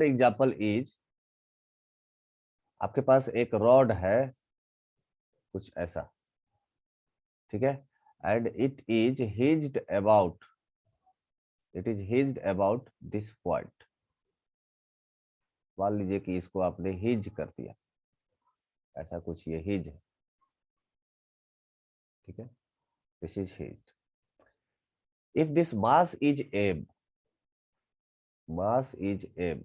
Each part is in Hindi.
एग्जाम्पल इज, आपके पास एक रॉड है कुछ ऐसा, ठीक है, and it is hinged about this point. मान लीजिए कि इसको आपने हिज कर दिया, ऐसा कुछ, ये हिज है, ठीक है, this is hinged. If this mass is m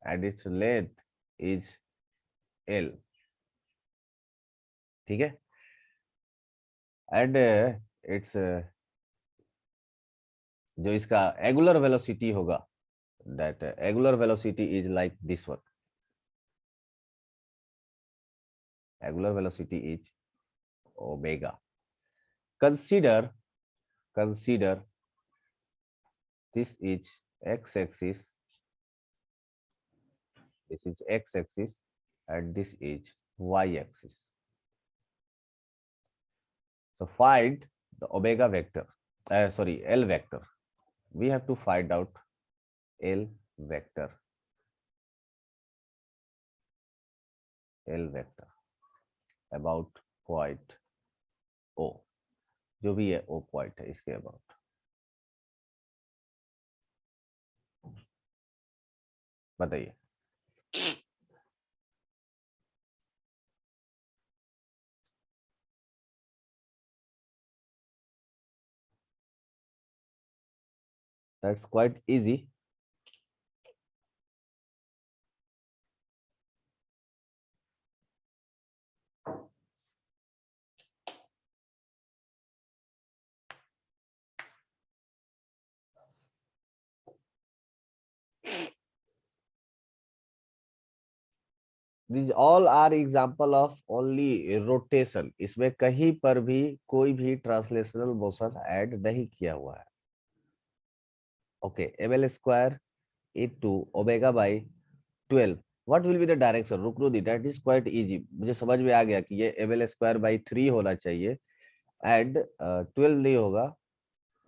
and its length is l, ठीक है, एंड इट्स जो इसका एंगुलर वेलोसिटी होगा, that angular velocity is like this one, angular velocity is omega. Consider this is x-axis, this is x-axis, and this is y-axis. So find the omega vector, L vector. We have to find out L vector about point O, जो भी है O point है इसके about, बताइए। That's quite easy. These all are example of only rotation. इसमें कहीं पर भी कोई भी ट्रांसलेशनल मोशन ऐड नहीं किया हुआ है। Okay, ml square into omega by 12, what will be the direction? रुक दैट इज क्वाइट इजी, मुझे समझ में आ गया कि ये ml स्क्वायर बाई 3 होना चाहिए एंड 12 नहीं होगा,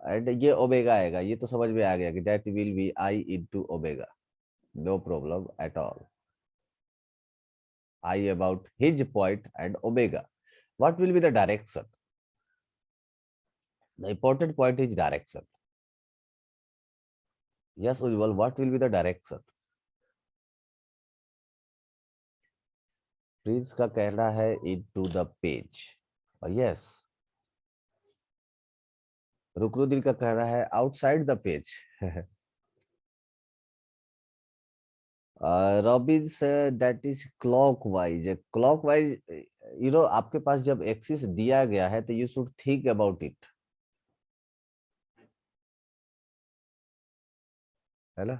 एंड ये ओमेगा आएगा, ये तो समझ में आ गया कि that will be I into omega, no problem at all. I about his point and omega. What will be the direction? The important point is direction. Yes, Ujjwal, what will be the direction? Prince का कहना है into the page. Yes. Ruknuddin का कहना है outside the page. Robin said that is clockwise. Clockwise, you know, आपके पास जब एक्सिस दिया गया है तो you should think about it, है ना?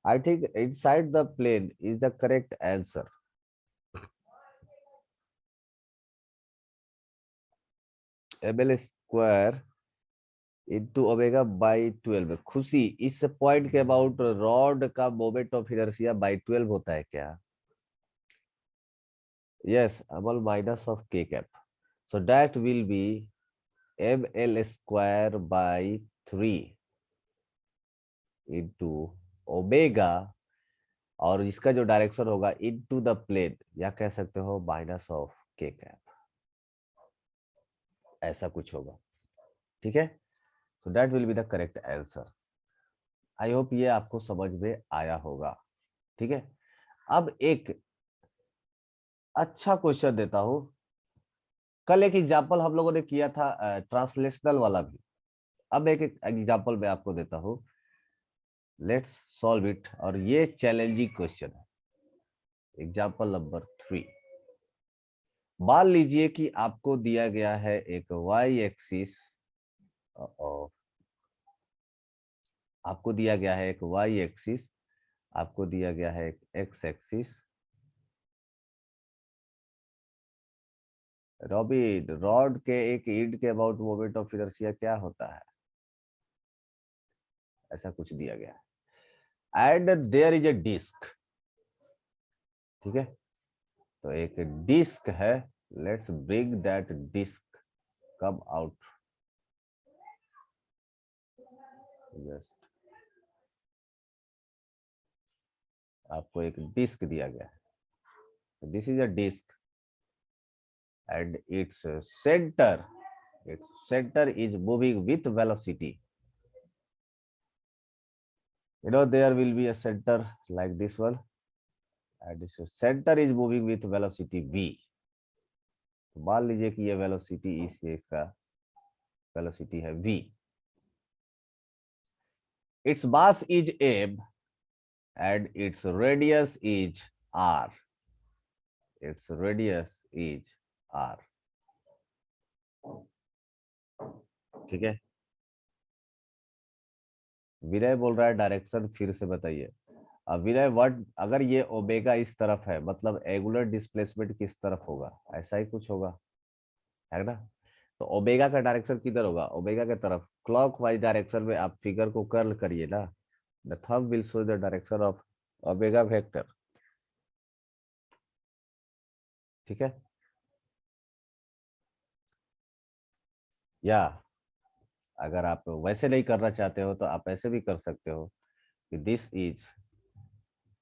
I think inside the plane is the correct answer. ml square into omega by 12। खुशी, इस पॉइंट के अबाउट रॉड का मोमेंट ऑफ इनर्शिया बाई 12 होता है क्या? यस, अमल माइनस ऑफ के cap, so that will B ml square by 3 into omega, और इसका जो डायरेक्शन होगा इनटू द प्लेन, या कह सकते हो माइनस ऑफ के कैप, ऐसा कुछ होगा, ठीक है। So that will be the correct answer. I hope ये आपको समझ में आया होगा, ठीक है। अब एक अच्छा क्वेश्चन देता हूं, कल एक एग्जांपल हम लोगों ने किया था ट्रांसलेशनल वाला भी, अब एक एग्जांपल मैं आपको देता हूं, लेट्स सॉल्व इट, और ये चैलेंजिंग क्वेश्चन है। एग्जांपल नंबर 3, मान लीजिए कि आपको दिया गया है एक वाई एक्सिस, आपको दिया गया है एक वाई एक्सिस, आपको दिया गया है एक एक्स एक्सिस। रॉबिन, रॉड के एक एंड के अबाउट मोमेंट ऑफ इनर्शिया क्या होता है? ऐसा कुछ दिया गया है and there is a disc, ठीक है, तो एक डिस्क है, let's bring that disc come out, just आपको एक डिस्क दिया गया है, this is a disc and its center is moving with velocity. You know, there will be a center like this one, and this center is moving with velocity v. तो मान लीजिए कि ये वेलोसिटी इसका वेलोसिटी है v. Its mass is m and its radius is r. Its radius is r. ठीक है, विनय बोल रहा है डायरेक्शन फिर से बताइए। अब विनय वर्ड, अगर ये ओमेगा इस तरफ है मतलब एंगुलर डिस्प्लेसमेंट किस तरफ होगा, ऐसा ही कुछ होगा, है ना। तो ओमेगा का डायरेक्शन किधर होगा, ओमेगा के तरफ, क्लॉकवाइज डायरेक्शन में आप फिगर को कर्ल करिए ना, the thumb will show the direction of omega vector. ठीक है, या अगर आप वैसे नहीं करना चाहते हो तो आप ऐसे भी कर सकते हो कि दिस इज,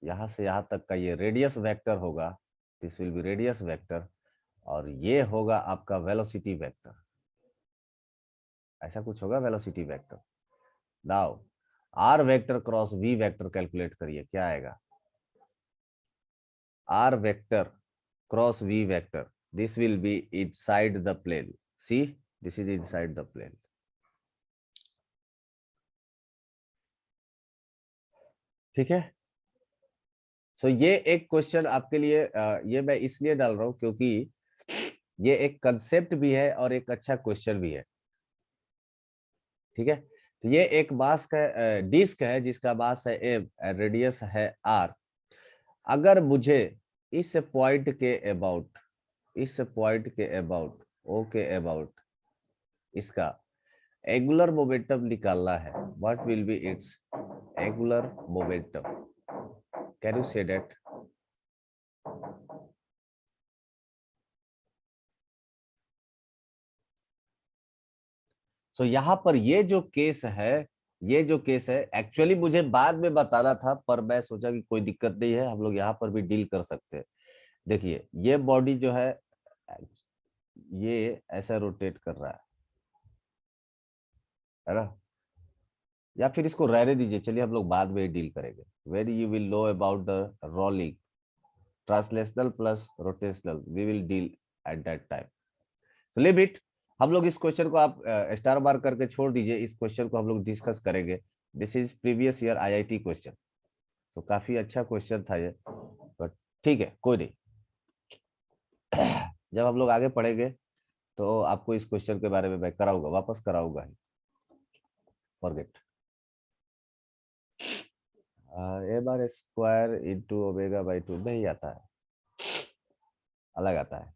यहां से यहां तक का ये रेडियस वेक्टर होगा, this will be radius vector, और ये होगा आपका वेलोसिटी वेक्टर, ऐसा कुछ होगा velocity vector. Now r vector cross v vector calculate करिए, क्या आएगा, r vector cross v vector, this will be inside the plane, see this is inside the plane. ठीक है, सो ये एक क्वेश्चन आपके लिए, ये मैं इसलिए डाल रहा हूं क्योंकि ये एक कंसेप्ट भी है और एक अच्छा क्वेश्चन भी है। ठीक है, तो ये एक मास का डिस्क है जिसका मास है एम, रेडियस है आर। अगर मुझे इस पॉइंट के अबाउट, इस पॉइंट के अबाउट, ओ के अबाउट इसका एंगुलर मोमेंटम निकालना है, what will be its angular momentum, can you say that. So यहाँ पर ये जो केस है, ये जो केस है एक्चुअली मुझे बाद में बताना था, पर मैं सोचा कि कोई दिक्कत नहीं है, हम लोग यहाँ पर भी डील कर सकते हैं। देखिए ये बॉडी जो है ये ऐसा रोटेट कर रहा है ना, या फिर इसको रहने दीजिए, चलिए हम लोग बाद में डील करेंगे। When you will know about the rolling, translational plus rotational, we will deal at that time. तो लीव इट, हम लोग इस क्वेश्चन को आप स्टार मार्क करके छोड़ दीजिए, इस क्वेश्चन को हम लोग डिस्कस करेंगे। This is previous year IIT question, तो काफी अच्छा क्वेश्चन था ये, बट ठीक है कोई नहीं। जब हम लोग आगे पढ़ेंगे तो आपको इस क्वेश्चन के बारे में मैं कराऊंगा, वापस कराऊंगा ही, forget. A bar square into omega by 2 नहीं आता है, अलग आता है।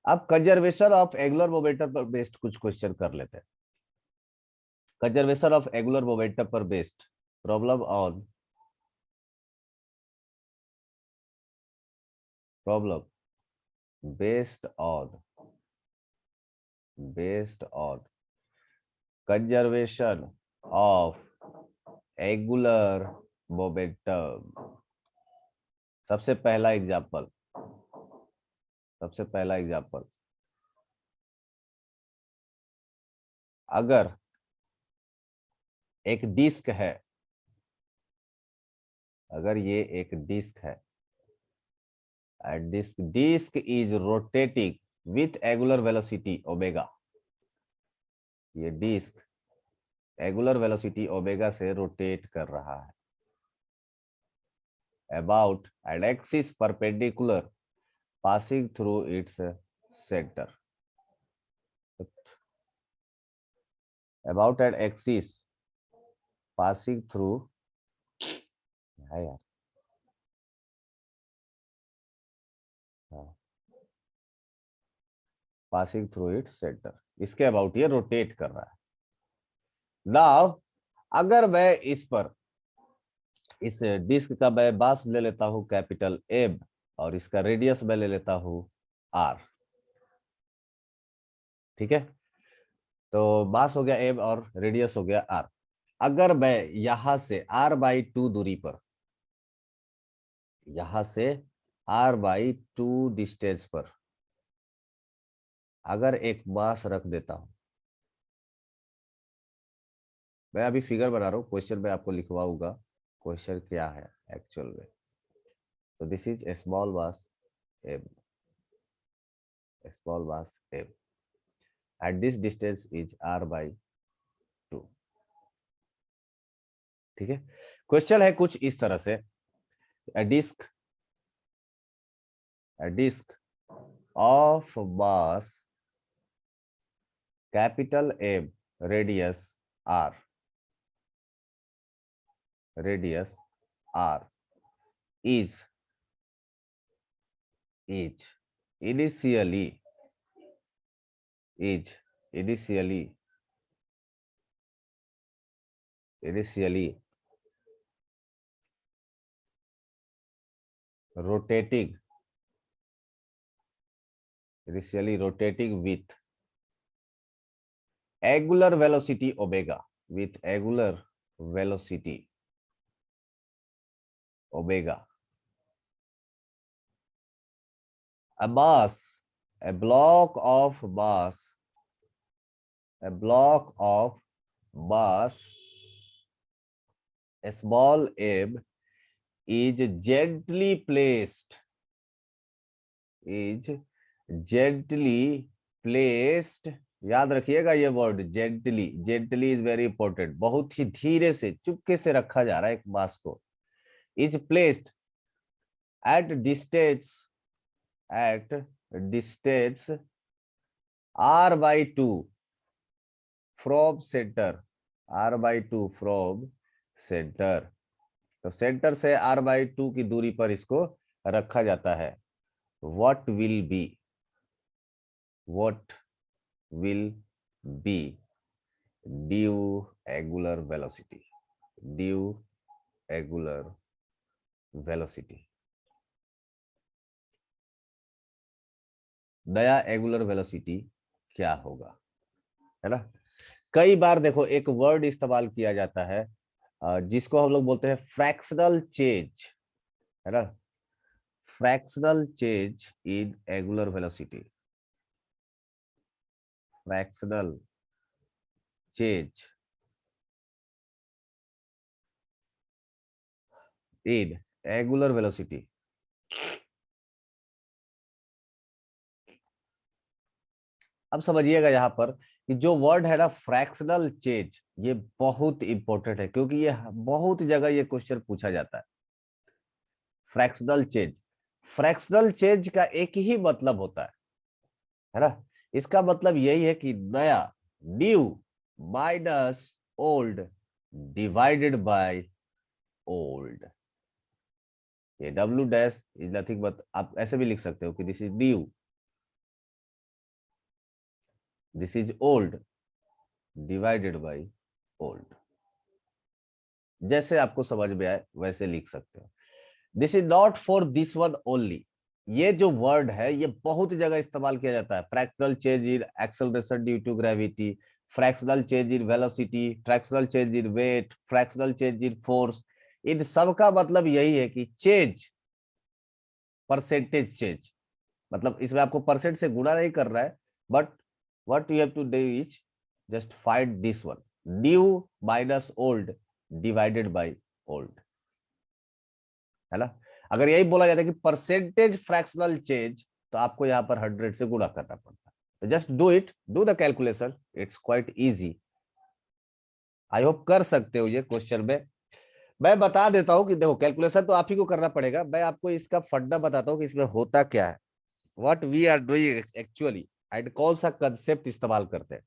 अब कंजर्वेशन ऑफ एंगुलर मोमेंटम पर बेस्ड कुछ क्वेश्चन कर लेते हैं। कंजर्वेशन ऑफ एंगुलर मोमेंटम पर based problem on problem based on conservation of angular momentum। सबसे पहला एग्जांपल, सबसे पहला एग्जांपल, अगर एक डिस्क है, अगर ये एक डिस्क है and this disk is rotating with angular velocity omega, ये डिस्क एंगुलर वेलोसिटी ओमेगा से रोटेट कर रहा है about an axis perpendicular passing through its center, about an axis passing through, है यार, पासिंग थ्रू इट्स सेंटर, इसके अबाउट ये रोटेट कर रहा है। नाउ अगर मैं इस पर, इस डिस्क का मैं मास ले लेता हूं कैपिटल एम, और इसका रेडियस मैं ले लेता हूं आर। ठीक है, तो मास हो गया एम और रेडियस हो गया आर। अगर मैं यहां से r/2 दूरी पर यहां से r/2 डिस्टेंस पर अगर एक मास रख देता हूं, मैं अभी फिगर बना रहा हूँ, क्वेश्चन में आपको लिखवाऊंगा क्वेश्चन क्या है एक्चुअल में। तो this is a small mass m, small mass m at this distance is r/2। ठीक है, क्वेश्चन है कुछ इस तरह से, a disk of mass capital M, radius r is initially rotating with angular velocity omega, a block of mass small m is gently placed याद रखिएगा ये word gently is very important, बहुत ही धीरे से चुपके से रखा जा रहा है एक मास को, is placed at distance r/2 from center, तो सेंटर से r/2 की दूरी पर इसको रखा जाता है। what will be due angular velocity, नया एंगुलर वेलोसिटी क्या होगा, है ना। कई बार देखो एक वर्ड इस्तेमाल किया जाता है जिसको हम लोग बोलते हैं फ्रैक्शनल चेंज, है ना, फ्रैक्शनल चेंज इन एंगुलर वेलोसिटी, फ्रैक्शनल चेंज इन एंगुलर वेलोसिटी। अब समझिएगा यहाँ पर कि जो वर्ड है ना फ्रैक्शनल चेंज, ये बहुत इंपॉर्टेंट है क्योंकि ये बहुत जगह ये क्वेश्चन पूछा जाता है। फ्रैक्शनल चेंज का एक ही मतलब होता है ना, इसका मतलब यही है कि नया, new minus old divided by old. ये W dash is nothing but, आप ऐसे भी लिख सकते हो कि this is new, this is old divided by old, जैसे आपको समझ में आए वैसे लिख सकते हो। This is not for this one only, ये जो वर्ड है ये बहुत जगह इस्तेमाल किया जाता है। Fractional change in acceleration due to gravity, fractional change in velocity, fractional change in weight, fractional change in force. इन सब का मतलब यही है कि चेंज, परसेंटेज चेंज, मतलब इसमें आपको परसेंट से गुणा नहीं कर रहा है, but what you have to do is just find this one, new minus old divided by old, है ना। अगर यही बोला जाता है कि परसेंटेज फ्रैक्शनल चेंज, तो आपको यहां पर 100 से गुणा करना पड़ता है। तो just do the calculation, it's quite easy. I hope कर सकते हो ये क्वेश्चन में। मैं बता देता हूं कि देखो कैलकुलेशन तो आप ही को करना पड़ेगा, मैं आपको इसका फंडा बताता हूं कि इसमें होता क्या है, what we are doing actually, and कौन सा कंसेप्ट इस्तेमाल करते हैं।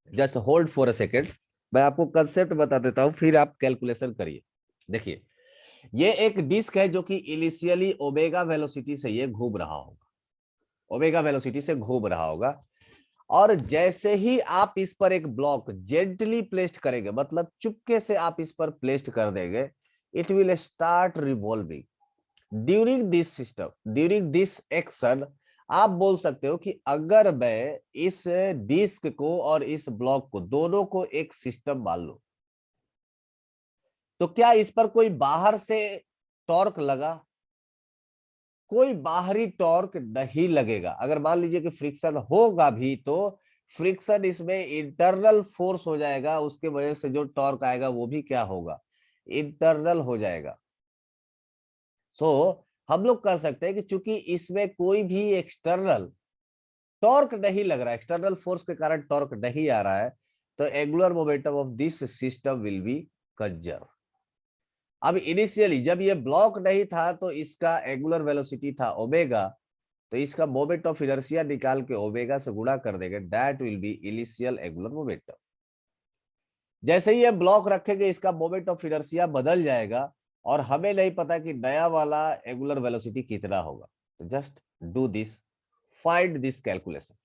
Just hold for a second, मैं आपको कंसेप्ट बता देता हूं, फिर आप कैलकुलेशन करिए। देखिए ये एक डिस्क है जो कि इनिशियली ओमेगा वेलोसिटी से ये घूम रहा होगा, ओमेगा वेलोसिटी से घूम रहा होगा, और जैसे ही आप इस पर एक ब्लॉक जेंटली प्लेस्ड करेंगे, मतलब चुपके से आप इस पर प्लेस्ड कर देंगे, it will start revolving. During this action, आप बोल सकते हो कि अगर मैं इस डिस्क को और इस ब्लॉक को दोनों को एक सिस्टम मान लूं, तो क्या इस पर कोई बाहर से टॉर्क लगा, कोई बाहरी टॉर्क नहीं लगेगा। अगर मान लीजिए कि फ्रिक्शन होगा भी तो फ्रिक्शन इसमें इंटरनल फोर्स हो जाएगा, उसके वजह से जो टॉर्क आएगा वो भी क्या होगा, इंटरनल हो जाएगा। सो हम लोग कह सकते हैं कि चूंकि इसमें कोई भी एक्सटर्नल टॉर्क नहीं लग रहा है, एक्सटर्नल फोर्स के कारण टॉर्क नहीं आ रहा है, तो angular momentum of this system will be conserve. अब इनिशियली जब ये ब्लॉक नहीं था तो इसका एंगुलर वेलोसिटी था ओमेगा, तो इसका मोमेंट ऑफ इनर्शिया निकाल के ओमेगा से गुणा कर देंगे, that will B initial angular momentum. जैसे ही ये ब्लॉक रखेंगे इसका मोमेंट ऑफ इनर्शिया बदल जाएगा और हमें नहीं पता कि नया वाला एंगुलर वेलोसिटी कितना होगा। तो just do this, find this calculation.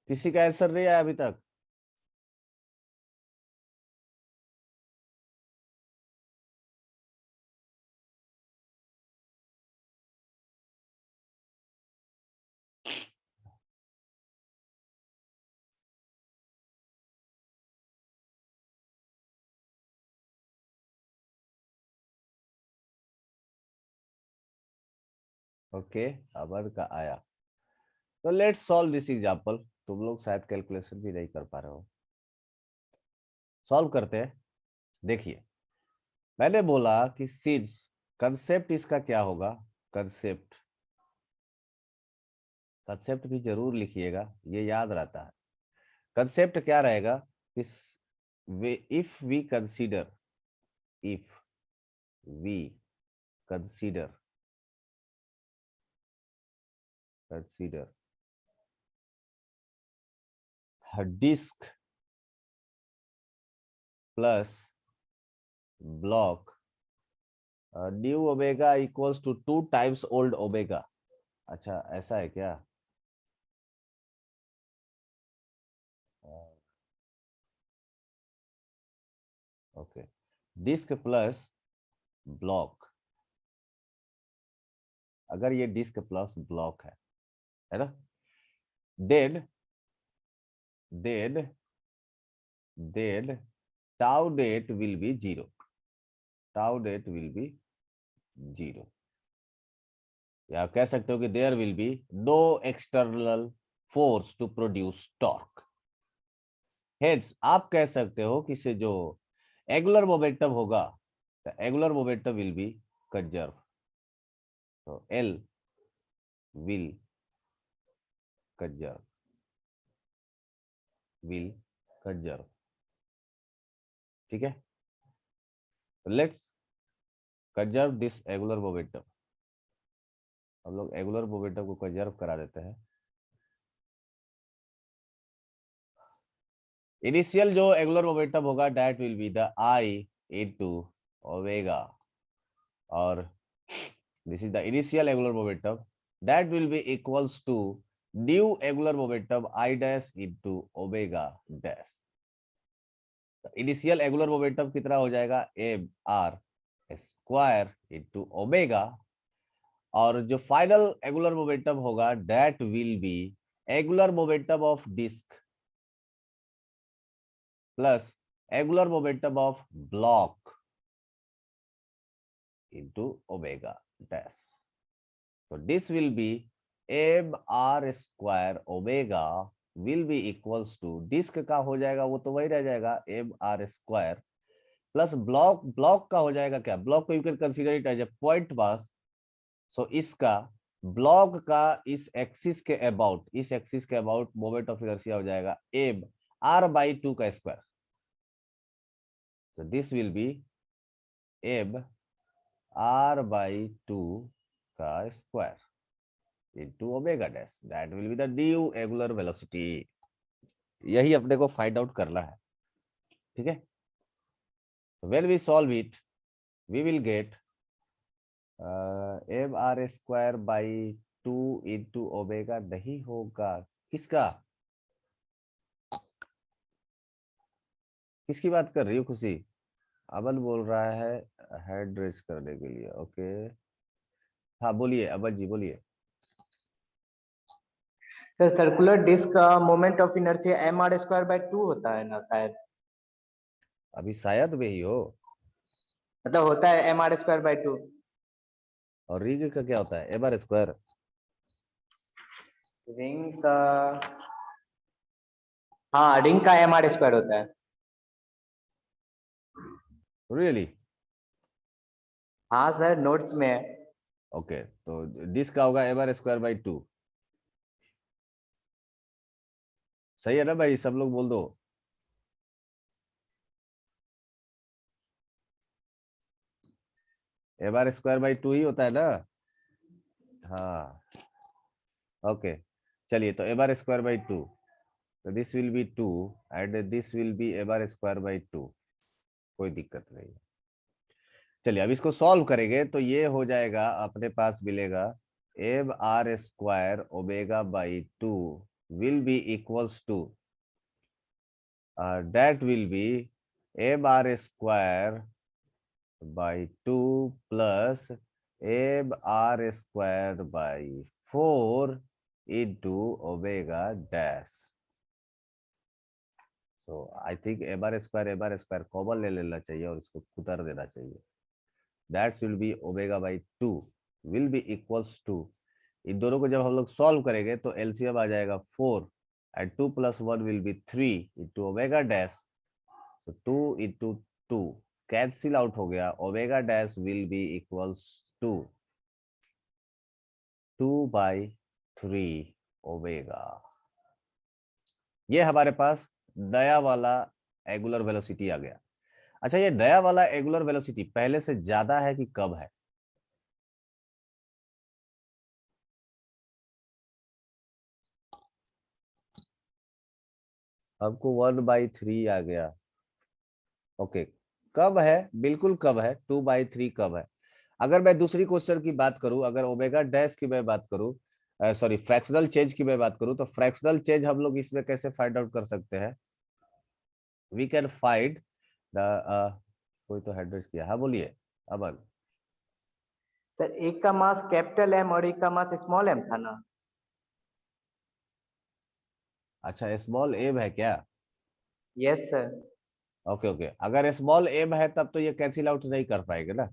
किसी का आंसर नहीं आया अभी तक? ओके, अबर का आया। तो लेट्स सॉल्व दिस एग्जांपल। तुम लोग शायद कैलकुलेशन भी नहीं कर पा रहे हो, सॉल्व करते हैं। देखिए, मैंने बोला कि सिंस कंसेप्ट इसका क्या होगा, कंसेप्ट, कंसेप्ट भी जरूर लिखिएगा, ये याद रहता है। कंसेप्ट क्या रहेगा कि if we consider, if we consider, consider disc plus block new omega equals to 2 times old omega. अच्छा, ऐसा है क्या? ओके, डिस्क प्लस ब्लॉक, अगर ये डिस्क प्लस ब्लॉक है ना, then then then tau that will be zero, tau that will be zero. या कह सकते हो कि there will be no external force to produce torque. Hence आप कह सकते हो कि से जो एंगुलर मोमेंटम होगा, angular momentum will be conserve. तो L will conserve, will conserve. ठीक है, let's conserve this angular momentum. हम लोग एंगुलर मोमेंटम को कंजर्व करा देते हैं। इनिशियल जो एंगुलर मोमेंटम होगा that will be the I into omega, और this is the initial angular momentum that will be equals to new angular momentum I dash into omega dash। Initial angular momentum कितना हो जाएगा, M R square into omega, और जो फाइनल एंगुलर मोमेंटम होगा that will be angular momentum of disc plus angular momentum of block into omega dash. So this will be mr square omega will be equals to disc का हो जाएगा वो तो वही रह जाएगा mr square प्लस ब्लॉक का हो जाएगा क्या, ब्लॉक को you can consider it as a point mass. So इसका ब्लॉक का इस एक्सिस के अबाउट मोमेंट ऑफ इनर्शिया हो जाएगा m r/2 का square. So this will be m r/2 का square into omega dash. That will be the du angular velocity. यही अपने को फाइंड आउट करना है. ठीक है. When we solve it, we will get mr square by 2 into omega. नहीं होगा. किसका, किसकी बात कर रही हो खुशी? अमन बोल रहा है हैंड रेज करने के लिए. ओके हाँ बोलिए अमन जी बोलिए. सर सर्कुलर डिस्क का मोमेंट ऑफ इनर्शिया mr²/2 होता है ना शायद. अभी शायद में ही हो. मतलब होता है mr²/2. और रिंग का क्या होता है, mr स्क्वायर. रिंग का, हाँ रिंग का mr² होता है. रियली? हाँ सर नोट्स में है. ओके तो डिस्क का होगा mr²/2. सही है ना भाई, सब लोग बोल दो. mr²/2 ही होता है ना. हाँ ओके चलिए तो mr²/2. तो this will B 2 and this will B mr²/2. कोई दिक्कत नहीं है. चलिए अब इसको सॉल्व करेंगे तो ये हो जाएगा, अपने पास मिलेगा mr² omega/2 will be equals to that will be mr²/2 plus mr²/4 into omega dash. So I think mr² common ले लेना चाहिए और इसको उतार देना चाहिए. That will be omega/2 will be equals to, इन दोनों को जब हम लोग सॉल्व करेंगे तो एलसीएम आ जाएगा 4 and 2 plus 1 will be 3 into omega dash. So 2 into 2 cancel out हो गया. Omega dash will be equals to 2/3 omega. ये हमारे पास नया वाला एंगुलर वेलोसिटी आ गया. अच्छा ये नया वाला एंगुलर वेलोसिटी पहले से ज्यादा है कि कम है? हमको 1/3 आ गया. ओके कब है, बिल्कुल कब है, 2/3 कब है. अगर मैं दूसरी क्वेश्चन की बात करूं, अगर ओमेगा डैश की मैं बात करूं, सॉरी फ्रैक्शनल चेंज की मैं बात करूं, तो फ्रैक्शनल चेंज हम लोग इसमें कैसे फाइंड आउट कर सकते हैं? वी कैन फाइंड द, कोई तो हेड रेज किया. हाँ बोलिए अमन. सर एक का मास कैपिटल एम और एक का मास स्मॉल एम था ना. अच्छा स्मॉल एम है क्या? Yes sir. ओके ओके अगर स्मॉल एम है तब तो ये कैंसिल आउट नहीं कर पाएंगे ना,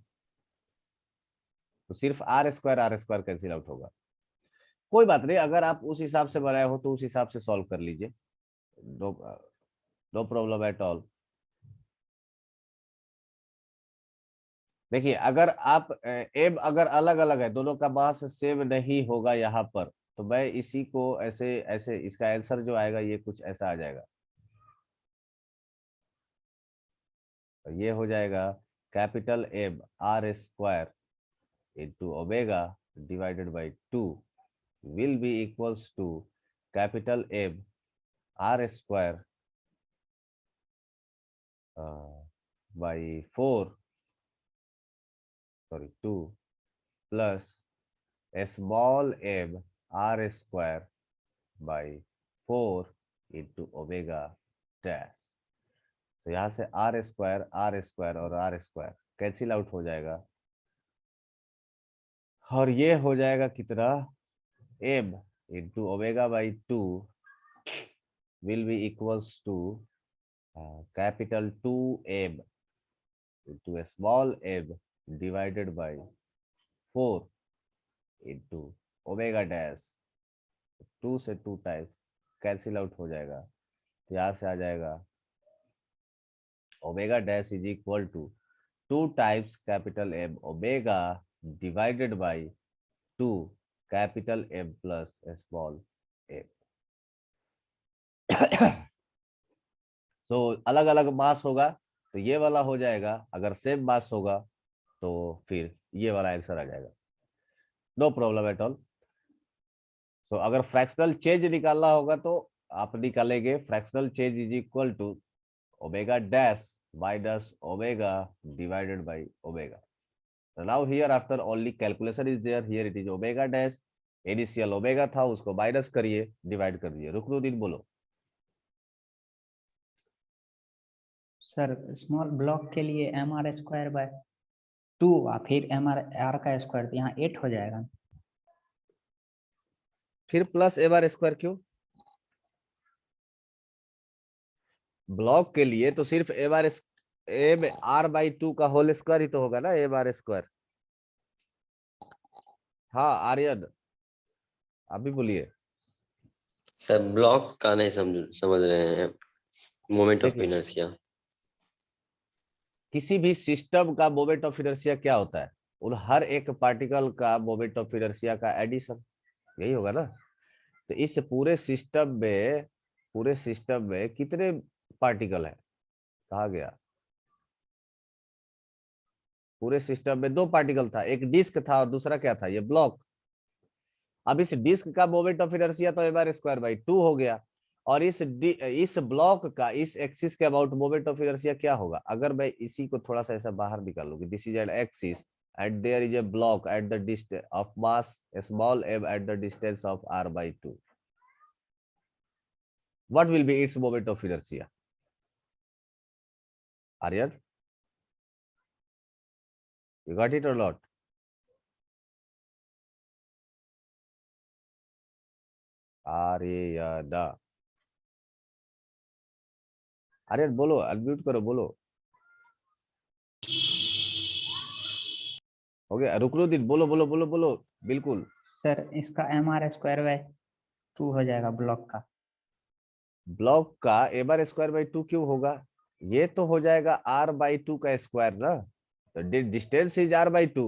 तो सिर्फ r² कैंसिल आउट होगा. कोई बात नहीं, अगर आप उस हिसाब से बनाए हो तो उस हिसाब से सॉल्व कर लीजिए. No no problem at all. देखिए अगर आप एम अगर अलग अलग है, दोनों का मास सेम नहीं होगा यहाँ पर, तो मैं इसी को ऐसे ऐसे इसका आंसर जो आएगा ये कुछ ऐसा आ जाएगा. तो ये हो जाएगा capital M r² into omega divided by 2 will be equals to capital M r² by 4, sorry 2 plus a small m r² by 4 into omega dash. तो यहां से r² और r² कैंसिल आउट हो जाएगा और ये हो जाएगा कितना, m into omega by 2 will be equals to capital 2m into a small m divided by 4 into omega dash, 2 से 2 टाइम्स कैंसिल आउट हो जाएगा, तो यहाँ से आ जाएगा omega dash is equal to 2 times capital M omega divided by 2 capital M plus small M. तो अलग अलग मास होगा तो ये वाला हो जाएगा, अगर सेम मास होगा तो फिर ये वाला आंसर आ जाएगा, नो प्रॉब्लम एट ऑल। तो अगर फ्रैक्शनल चेंज निकालना होगा तो आप निकालेंगे fractional change is equal to omega dash minus omega divided by omega. Now here after only calculation is there, here it is omega dash, initial omega था उसको माइनस करिए, डिवाइड कर दिए। रुकनुद्दीन बोलो। सर स्मॉल ब्लॉक के लिए mr² 2 और फिर mr का स्क्वायर, यहाँ 8 हो जाएगा। फिर प्लस एम आर स्क्वायर क्यों? ब्लॉक के लिए तो सिर्फ एम आर बाई 2 का होल स्क्वायर ही तो होगा ना, एम आर स्क्वायर। हाँ आर्यन अभी बोलिए। सर ब्लॉक का नहीं समझ रहे हैं, मोमेंट ऑफ देखिए इनर्शिया। किसी भी सिस्टम का मोमेंट ऑफ इनर्शिया क्या होता है? उन हर एक पार्टिकल का मोमेंट ऑफ इनर्शिया का एडिशन, यही होगा ना। तो इस पूरे सिस्टम में कितने पार्टिकल है? कहा गया पूरे सिस्टम में 2 पार्टिकल था, एक डिस्क था और दूसरा क्या था? ये ब्लॉक। अब इस डिस्क का मोमेंट ऑफ इनर्शिया तो एम आर स्क्वायर बाई 2 हो गया, और इस ब्लॉक का इस एक्सिस के अबाउट मोमेंट ऑफ इनर्शिया क्या होगा? अगर मैं इसी को थोड़ा सा ऐसा बाहर निकालूंगी, this is an axis and there is a block at the distance of mass small m at the distance of r by 2. What will be its moment of inertia? Aryan, you got it or not? Aryan, Aryan बोलो, अनम्यूट करो, बोलो। हो गया? रुकनुद्दीन बोलो बोलो बोलो बोलो, बिल्कुल। सर इसका mr² 2 हो जाएगा ब्लॉक का। ब्लॉक का एम आर स्क्वायर बाई 2 क्यों होगा? ये तो हो जाएगा आर बाई 2 का स्क्वायर ना, तो डिस्टेंस इज आर बाई 2,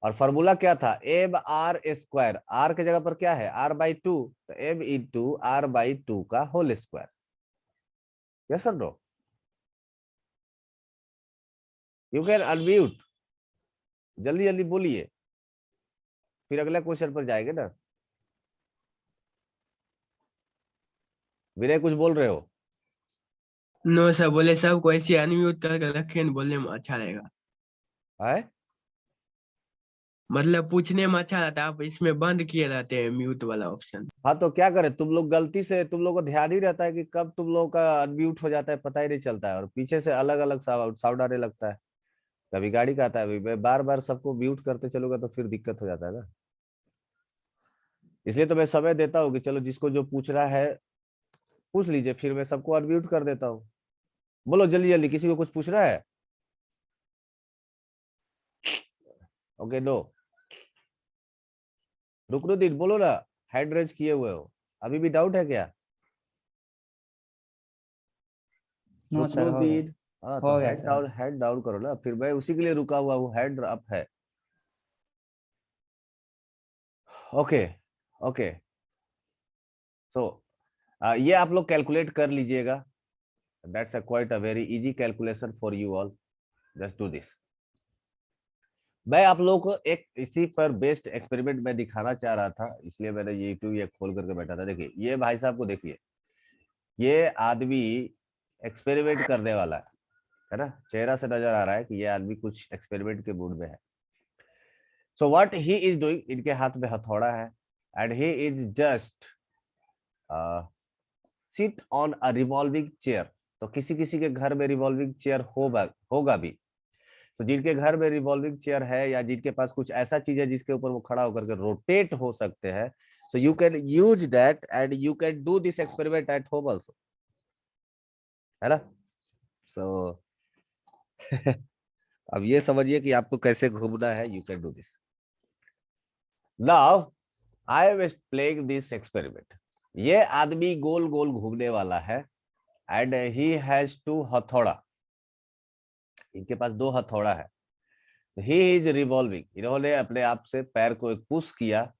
और फॉर्मूला क्या था? एम आर स्क्वायर, आर के जगह पर क्या है? आर बाई 2, तो एम इंटू आर बाई 2 का whole square. Yes sir no? You can unmute, जल्दी जल्दी बोलिए, फिर अगला क्वेश्चन पर जाएंगे ना। विनय कुछ बोल रहे हो? नो सर, बोले सबको ऐसे अनम्यूट करके रखें, बोलने में अच्छा रहेगा। है? मतलब पूछने में अच्छा रहता है, आप इसमें बंद किए रहते हैं म्यूट वाला ऑप्शन। हाँ तो क्या करें, तुम लोग गलती से, तुम लोग को ध्यान ही रहता है कि कब तुम लोग का अनम्यूट हो जाता है, पता ही नहीं चलता है, और पीछे से अलग अलग साउंड आने लगता है। कभी गाड़ी का आता है, मैं बार बार सबको म्यूट करते चलूंगा तो फिर दिक्कत हो जाता है ना। इसलिए तो मैं समय देता हूँ कि चलो जिसको जो पूछ रहा है पूछ लीजिए, फिर मैं सबको अनम्यूट कर देता हूँ। बोलो जल्दी जल्दी, किसी को कुछ पूछना है? ओके नो, रुकनुद्दीन बोलो ना, हैंड रेज किए हुए हो, अभी भी डाउट है क्या? नो सर हो गया। रुकनुद्दीन, हाँ तो हो गया हैंड डाउन करो ना, फिर मैं उसी के लिए रुका हुआ हूँ, हैंड अप है। ओके ओके, सो ये आप लोग कैलकुलेट कर लीजिएगा, that's quite a very easy calculation for you all, just do this. मैं आप लोगों को एक इसी पर बेस्ड एक्सपेरिमेंट में दिखाना चाह रहा था, इसलिए मैंने यूट्यूब ये खोल करके बैठा था। देखिए ये भाई साहब को देखिए, ये आदमी एक्सपेरिमेंट करने वाला है ना, चेहरा से नजर आ रहा है कि ये आदमी कुछ एक्सपेरिमेंट के मूड में है। So what he is doing, इनके हाथ में हथौड़ा है, and he is just sit on a revolving chair. तो किसी किसी के घर में रिवॉल्विंग चेयर होगा भी, तो जिनके घर में रिवॉल्विंग चेयर है या जिनके पास कुछ ऐसा चीज है जिसके ऊपर वो खड़ा होकर के रोटेट हो सकते हैं, so you can use that and you can do this experiment at home also, है ना। सो अब ये समझिए कि आपको कैसे घूमना है. You can do this. Now I am playing this experiment. ये आदमी गोल गोल घूमने वाला है एंड ही हैज टू हथौड़ा. इनके पास 2 हथौड़ा है. He is revolving. इन्होंने अपने आप से पैर को एक पुश किया,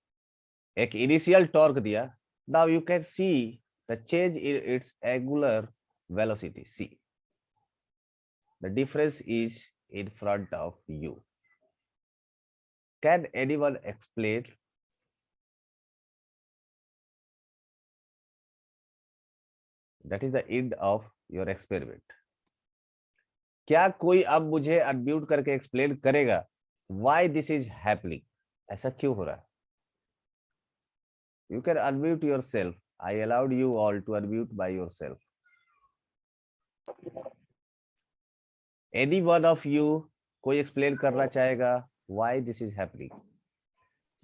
एक इनिशियल टॉर्क दिया. Now you can see the change in its angular velocity. See the difference is in front of you. Can anyone explain? That is the end of your experiment. क्या कोई अब मुझे अनम्यूट करके एक्सप्लेन करेगा why this is happening? ऐसा क्यों हो रहा है? You can unmute yourself. I allowed you all to unmute by yourself. Any one of you कोई एक्सप्लेन करना चाहेगा why this is happening?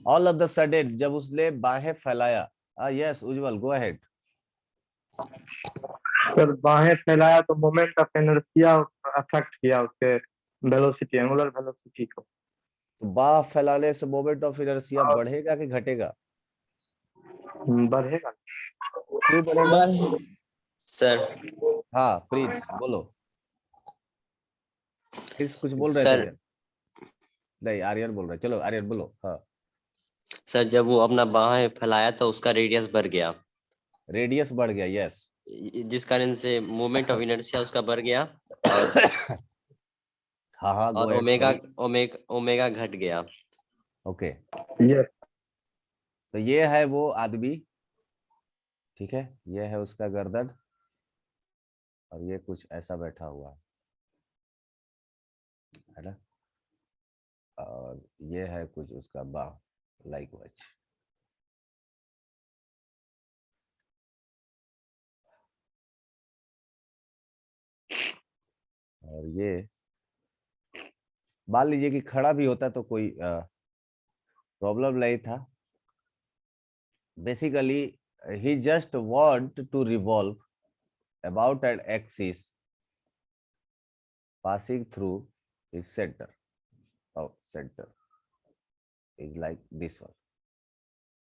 All of the sudden जब उसने बाहें फैलाया. Yes, उज्जवल, go ahead. सर बाहें फैलाया तो मोमेंट ऑफ इनर्शिया अफेक्ट किया उसके वेलोसिटी, एंगुलर वेलोसिटी को. तो बाह फैलाने से मोमेंट ऑफ इनर्शिया बढ़ेगा कि घटेगा? बढ़ेगा. क्यों बढ़ेगा? सर हाँ प्लीज बोलो. प्लीज कुछ बोल रहे थे सर क्या? नहीं, आर्यन बोल रहे. चलो आर्यन बोलो. हाँ, सर जब वो अपना बाहें फैलाया तो उसका रेडियस बढ़ गया, रेडियस बढ़ गया. यस. जिस कारण से मोमेंट ऑफ इनर्शिया उसका बढ़ गया और हाँ हाँ, और ओमेगा घट गया. ओके. यस. तो ये है वो आदमी. ठीक है, ये है उसका गर्दन और ये कुछ ऐसा बैठा हुआ है ना. और ये है कुछ उसका बाह, लाइक वाच. और ये मान लीजिए कि खड़ा भी होता तो कोई प्रॉब्लम नहीं था. Basically he just want to revolve about an axis passing through his center. Oh, center is like this one.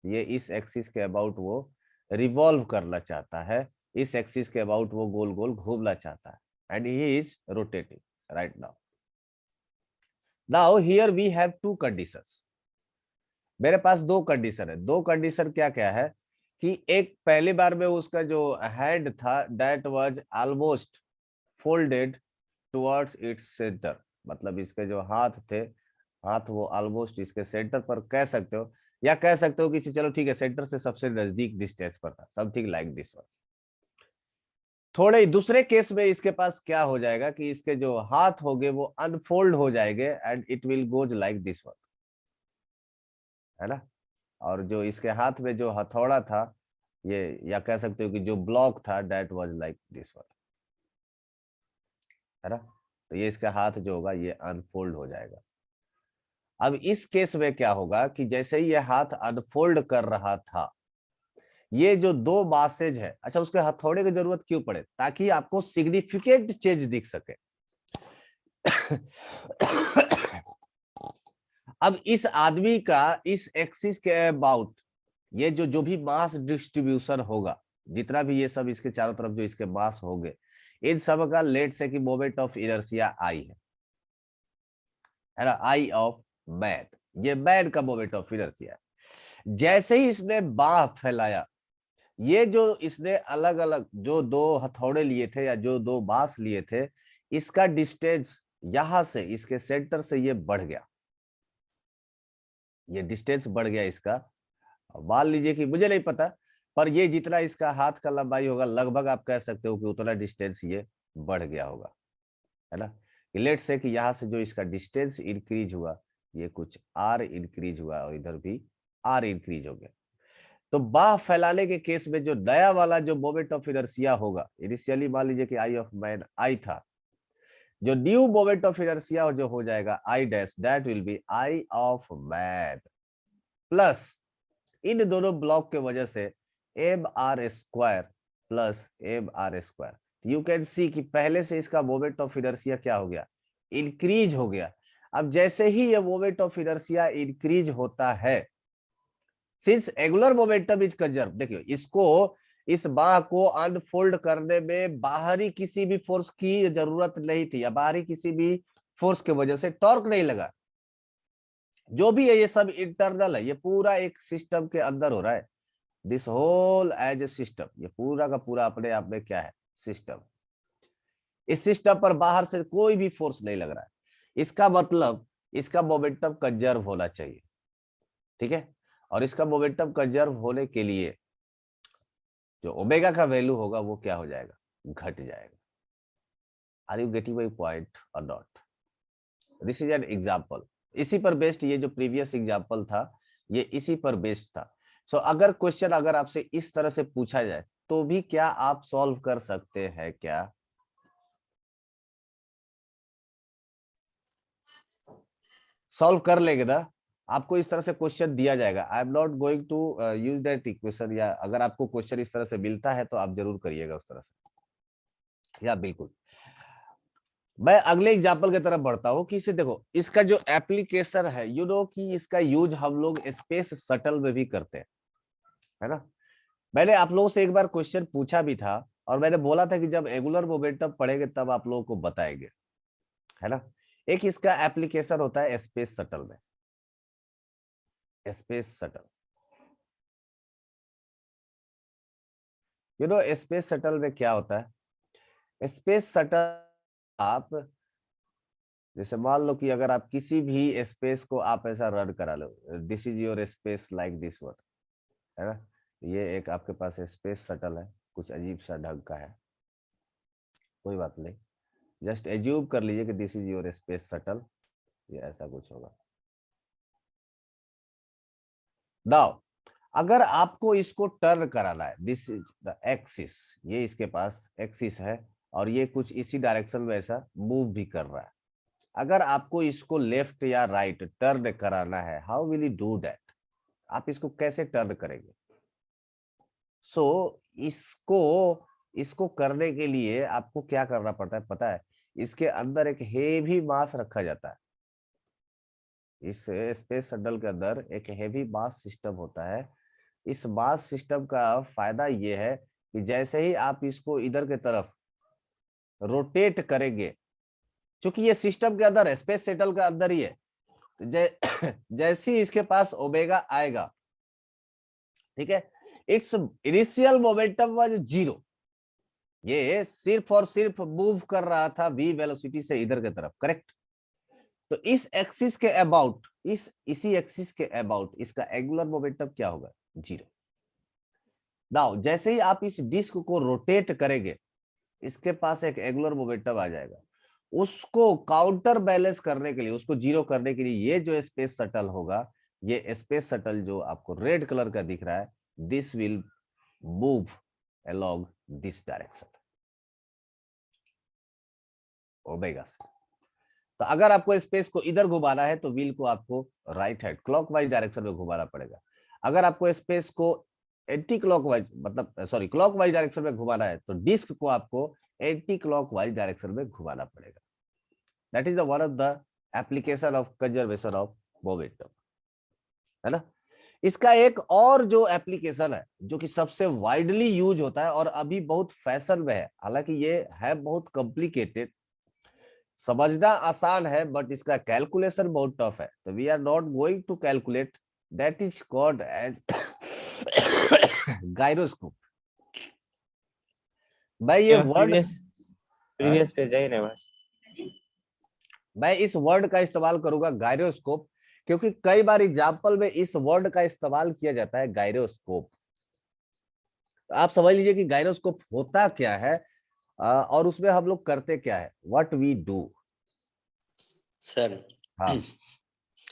ये इस एक्सिस के अबाउट वो रिवॉल्व करना चाहता है, इस एक्सिस के अबाउट वो गोल गोल घूमना चाहता है. And he is rotating right now. Now here we have 2 conditions. मेरे पास 2 कंडीशन है. 2 कंडीशन क्या क्या है कि एक, पहली बार में उसका जो हैंड था that was almost folded towards its centre. मतलब इसके जो हाथ थे, हाथ वो ऑलमोस्ट इसके सेंटर पर कह सकते हो, या कह सकते हो कि चलो ठीक है सेंटर से सबसे नजदीक डिस्टेंस पर था. Something like this one. थोड़े दूसरे केस में इसके पास क्या हो जाएगा कि इसके जो हाथ होंगे वो अनफोल्ड हो जाएंगे and it will goes like this one, है ना. और जो इसके हाथ में जो हथौड़ा था, ये या कह सकते हो कि जो ब्लॉक था that was like this one, है ना. तो ये इसका हाथ जो होगा ये अनफोल्ड हो जाएगा. अब इस केस में क्या होगा कि जैसे ही ये हाथ अनफोल्ड कर रहा था, ये जो 2 मासेज है, अच्छा उसके हथौड़े की जरूरत क्यों पड़े? ताकि आपको सिग्निफिकेंट चेंज दिख सके. अब इस आदमी का इस एक्सिस के अबाउट ये जो भी मास डिस्ट्रीब्यूशन होगा, जितना भी ये सब इसके चारों तरफ जो इसके मास होंगे, इन सब का लेट से कि मोमेंट ऑफ इनर्शिया आई है ना, आई ऑफ मैन. ये मैन का मोमेंट ऑफ इनर्शिया है. जैसे ही इसने बाह फैलाया, ये जो इसने अलग अलग जो 2 हथौड़े लिए थे या जो 2 बांस लिए थे, इसका डिस्टेंस यहां से इसके सेंटर से ये बढ़ गया. ये डिस्टेंस बढ़ गया इसका. मान लीजिए कि मुझे नहीं पता, पर ये जितना इसका हाथ का लंबाई होगा लगभग आप कह सकते हो कि उतना डिस्टेंस ये बढ़ गया होगा, है ना. लेट से कि यहाँ से जो इसका डिस्टेंस इंक्रीज हुआ, ये कुछ आर इंक्रीज हुआ और इधर भी आर इंक्रीज हो गया. तो बाह फैलाने के केस में जो नया वाला जो मोमेंट ऑफ इनर्शिया होगा, इनिशियली मान लीजिए कि आई ऑफ मैन आई था, जो न्यू मोमेंट ऑफ इनर्शिया जो हो जाएगा I dash, that will be I of man plus इन दोनों ब्लॉक के वजह से M R square plus M R square. You can see कि पहले से इसका मोमेंट ऑफ इनर्शिया क्या हो गया, इंक्रीज हो गया। अब जैसे ही ये मोमेंट ऑफ इनर्शिया इंक्रीज होता है, since angular momentum is conserve, देखियो इसको, इस बाह को अनफोल्ड करने में बाहरी किसी भी फोर्स की जरूरत नहीं थी, या बाहरी किसी भी फोर्स की वजह से टॉर्क नहीं लगा। जो भी है ये सब इंटरनल है, ये पूरा एक सिस्टम के अंदर हो रहा है। This whole as a system, ये पूरा का पूरा अपने आप में क्या है, सिस्टम। इस सिस्टम पर बाहर से कोई भी फोर्स नहीं लग रहा है, इसका मतलब इसका मोमेंटम कंजर्व होना चाहिए, ठीक है। और इसका मोमेंटम कंजर्व होने के लिए जो ओमेगा का वैल्यू होगा वो क्या हो जाएगा, घट जाएगा। Are you getting my point और not? This is an example, इसी पर बेस्ड, ये जो प्रीवियस एग्जांपल था ये इसी पर बेस्ड था। सो अगर क्वेश्चन अगर आपसे इस तरह से पूछा जाए तो भी क्या आप सॉल्व कर सकते हैं क्या? सॉल्व कर लेंगे ना? आपको इस तरह से क्वेश्चन दिया जाएगा, I am not going to use that equation, या अगर आपको क्वेश्चन इस तरह से मिलता है तो आप जरूर करिएगा उस तरह से, या बिल्कुल। मैं अगले एग्जाम्पल की तरफ बढ़ता हूं कि इसे देखो, इसका जो एप्लीकेशन है, यू नो कि इसका यूज हम लोग स्पेस शटल में भी करते हैं, है ना। मैंने आप लोगों से एक बार क्वेश्चन पूछा भी था और मैंने बोला था कि जब एंगुलर मोमेंटम पढ़ेंगे तब आप लोगों को बताएंगे, है ना। एक इसका एप्लीकेशन होता है स्पेस शटल में, space shuttle, you know space shuttle में क्या होता है। स्पेस शटल, आप जैसे मान लो कि अगर आप किसी भी स्पेस को आप ऐसा रन करा लो, this is your space like this one, है ना। ये एक आपके पास स्पेस शटल है, कुछ अजीब सा ढंग का है, कोई बात नहीं, जस्ट एज्यूम कर लीजिए कि this is your space shuttle, ये ऐसा कुछ होगा। नाउ अगर आपको इसको टर्न कराना है, दिस इज द एक्सिस, ये इसके पास एक्सिस है और ये कुछ इसी डायरेक्शन में ऐसा मूव भी कर रहा है। अगर आपको इसको लेफ्ट या राइट टर्न कराना है, how will you do that? आप इसको कैसे टर्न करेंगे? सो इसको करने के लिए आपको क्या करना पड़ता है पता है? इसके अंदर एक हेवी मास रखा जाता है, इस स्पेस शटल के अंदर एक हेवी मास सिस्टम होता है। इस मास सिस्टम का फायदा ये है कि जैसे ही आप इसको इधर के तरफ रोटेट करेंगे, क्योंकि ये सिस्टम के अंदर है, स्पेस शटल के अंदर ही है, जैसे ही इसके पास ओमेगा आएगा, ठीक है, इट्स इनिशियल मोमेंटम वाज 0, ये सिर्फ और सिर्फ मूव कर रहा था v वेलोसिटी से इधर की तरफ, करेक्ट। तो इस एक्सिस के अबाउट, इसी एक्सिस के अबाउट इसका एंगुलर मोमेंटम क्या होगा, 0। नाउ जैसे ही आप इस डिस्क को रोटेट करेंगे, इसके पास एक एंगुलर मोमेंटम आ जाएगा, उसको काउंटर बैलेंस करने के लिए, उसको 0 करने के लिए ये जो स्पेस शटल होगा, ये स्पेस शटल जो आपको रेड कलर का दिख रहा है, this will move along this direction, omega से। तो अगर आपको स्पेस को इधर घुमाना है तो व्हील को आपको राइट हैंड क्लॉकवाइज डायरेक्शन में घुमाना पड़ेगा। अगर आपको स्पेस को एंटी क्लॉकवाइज, मतलब सॉरी क्लॉकवाइज डायरेक्शन में घुमाना है तो डिस्क को आपको एंटी क्लॉकवाइज डायरेक्शन में घुमाना पड़ेगा। That is the one of the application of conservation of momentum, है ना। इसका एक और जो एप्लीकेशन है जो कि सबसे वाइडली यूज होता है और अभी बहुत फैशन में है, हालांकि ये है बहुत कॉम्प्लिकेटेड, समझना आसान है बट इसका कैलकुलेशन बहुत टफ है, तो we are not going to calculate, that is called as gyroscope. मैं ये वर्ड, प्रीवियस पे जाइए ना बस। मैं इस वर्ड का इस्तेमाल करूंगा गायरोस्कोप, क्योंकि कई बार एग्जाम्पल में इस वर्ड का इस्तेमाल किया जाता है गायरोस्कोप। आप समझ लीजिए कि गायरोस्कोप होता क्या है और उसमें हम लोग करते क्या है, व्हाट वी डू। सर हाँ,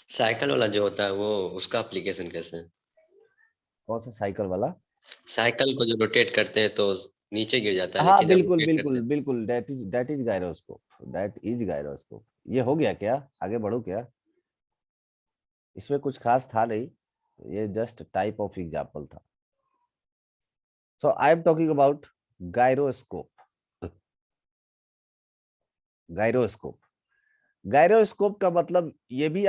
साइकिल वाला जो होता है वो उसका एप्लीकेशन कैसे है? कौन सा साइकिल वाला? साइकिल को जो रोटेट करते हैं तो नीचे गिर जाता है, हाँ लेकिन जब बिल्कुल रोटेट करते बिल्कुल हैं बिल्कुल, that is gyroscope, that is gyroscope. ये हो गया क्या, आगे बढ़ो क्या? इसमें कुछ खास था नहीं, ये जस्ट टाइप ऑफ एग्जांपल था। So I am talking about gyroscope. Gyroscope gyroscope का मतलब ये भी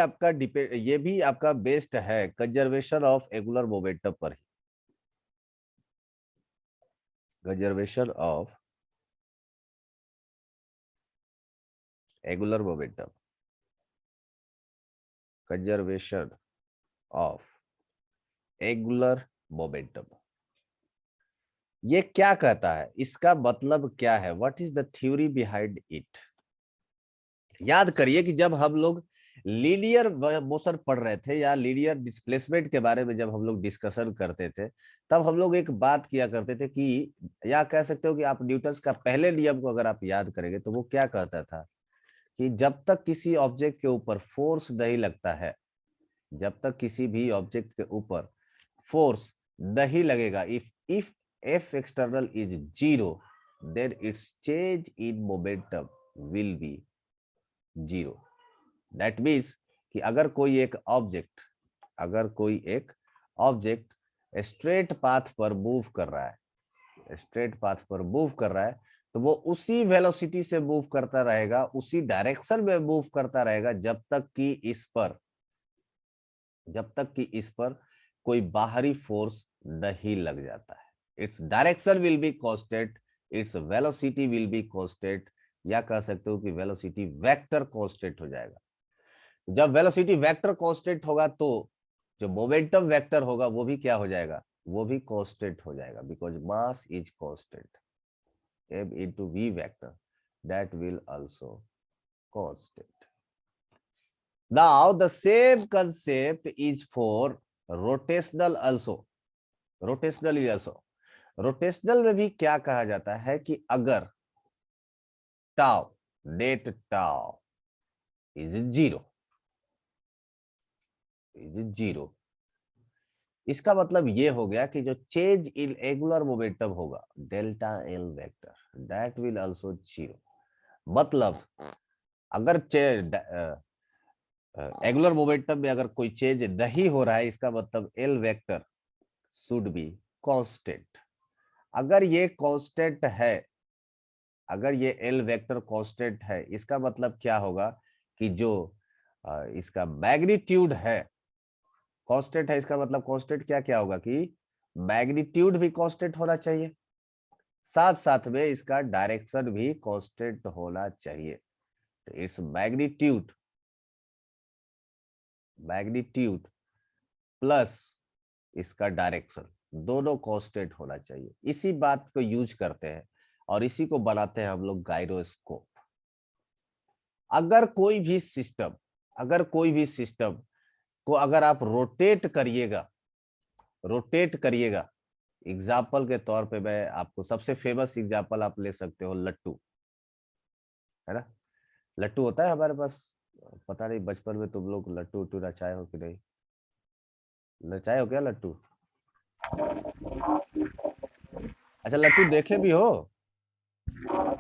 आपका बेस्ड है कंजर्वेशन ऑफ एंगुलर मोमेंटम पर ही। Conservation of angular momentum, conservation of angular momentum, ये क्या कहता है, इसका मतलब क्या है, what is the theory behind it. याद करिए कि जब हम लोग लीनियर मोशन पढ़ रहे थे या लीनियर डिस्प्लेसमेंट के बारे में जब हम लोग डिस्कशन करते थे, तब हम लोग एक बात किया करते थे कि, या कह सकते हो कि आप न्यूटन का पहले नियम को अगर आप याद करेंगे तो वो क्या कहता था कि जब तक किसी ऑब्जेक्ट के ऊपर फोर्स नहीं लगता है, जब तक किसी भी ऑब्जेक्ट के ऊपर फोर्स नहीं लगेगा, if F external is 0 then its change in momentum will be 0। That means कि अगर कोई एक ऑब्जेक्ट स्ट्रेट पाथ पर मूव कर रहा है, स्ट्रेट पाथ पर मूव कर रहा है, तो वो उसी वेलोसिटी से मूव करता रहेगा, उसी डायरेक्शन में मूव करता रहेगा जब तक कि इस पर कोई बाहरी फोर्स नहीं लग जाता है। Its direction will be constant, its velocity will be constant, या कह सकते हो कि वेलोसिटी वेक्टर कांस्टेंट हो जाएगा। जब वेलोसिटी वेक्टर कांस्टेंट होगा तो जो मोमेंटम वेक्टर होगा वो भी क्या हो जाएगा, वो भी कांस्टेंट हो जाएगा, because mass is constant, m into v vector that will also constant. Now the same concept is for rotational also. rotational is also, rotational में भी क्या कहा जाता है कि अगर tau, net tau is 0, इसका मतलब ये हो गया कि जो चेंज इन एंगुलर मोमेंटम होगा delta L vector that will also 0। मतलब अगर एंगुलर मोमेंटम में अगर कोई चेंज नहीं हो रहा है, इसका मतलब L vector should be constant. अगर ये कांस्टेंट है, अगर ये एल वेक्टर कांस्टेंट है, इसका मतलब क्या होगा कि जो इसका मैग्नीट्यूड है कांस्टेंट है, इसका मतलब कांस्टेंट क्या क्या होगा कि मैग्नीट्यूड भी कांस्टेंट होना चाहिए, साथ साथ में इसका डायरेक्शन भी कांस्टेंट होना चाहिए। तो इट्स मैग्नीट्यूड प्लस इसका डायरेक्शन दोनों कांस्टेंट होना चाहिए। इसी बात को यूज करते हैं और इसी को बनाते हैं हम लोग गायरोस्कोप। अगर कोई भी सिस्टम को अगर आप रोटेट करिएगा, एग्जाम्पल के तौर पे मैं आपको सबसे फेमस एग्जाम्पल आप ले सकते हो, लट्टू, है ना। लट्टू होता है हमारे पास, पता नहीं बचपन में तुम लोग लट्टू उट्टू नचाए हो कि नहीं, नचाए हो क्या लट्टू? अच्छा लट्टू देखे भी हो?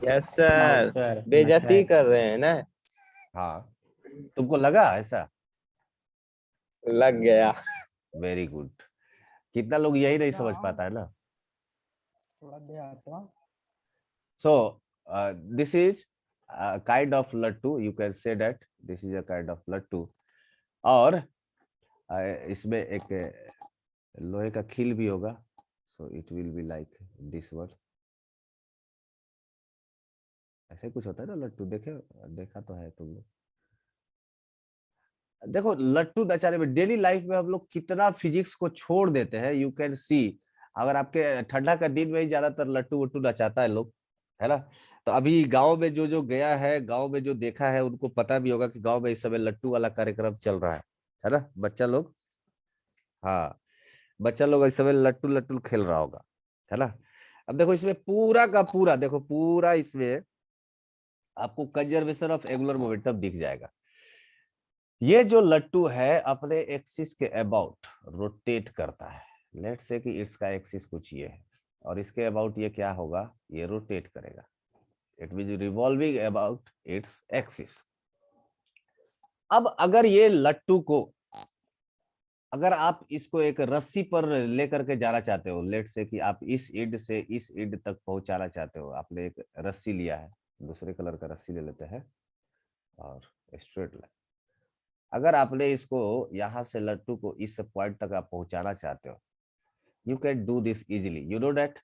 यस सर, सर बेइज्जती कर रहे हैं ना। हाँ, तुमको लगा ऐसा? लग गया। Very good. कितना लोग यही नहीं समझ पाता है ना। So this is kind of लट्टू, you can say that this is a kind of लट्टू। और इसमें एक लोहे का खील भी होगा, so it will be like this one. ऐसे कुछ होता है ना लट्टू, देखा तो है तुम लोग। देखो लट्टू नचाने में डेली लाइफ में हम लोग कितना फिजिक्स को छोड़ देते हैं, यू कैन सी। अगर आपके ठंडा का दिन में ही ज्यादातर लट्टू वट्टू नचाता है लोग, है ना। तो अभी गांव में जो गया है, गांव में जो देखा है, उनको पता भी होगा कि गांव में इस समय लट्टू वाला कार्यक्रम चल रहा है ना बच्चा लोग। हाँ, बच्चा लोग इस समय लट्टू लट्टू खेल रहा होगा, है ना। अब देखो इसमें पूरा का पूरा, देखो पूरा इसमें आपको कंजर्वेशन ऑफ एंगुलर मोमेंटम दिख जाएगा। ये जो लट्टू है अपने एक्सिस के अबाउट रोटेट करता है। लेट्स से कि इसका एक्सिस कुछ ये है और इसके अबाउट ये क्या होगा, ये रोटेट करेगा, it will revolving about its axis. अब अगर ये लट्टू को, अगर आप इसको एक रस्सी पर लेकर के जाना चाहते हो, लेट से कि आप इस एंड से इस एंड तक पहुंचाना चाहते हो, आपने एक रस्सी लिया है, दूसरे कलर का रस्सी ले लेते हैं और स्ट्रेट लाइन। अगर आपने इसको यहां से लट्टू को इस पॉइंट तक आप पहुंचाना चाहते हो, you can do this easily, you know that,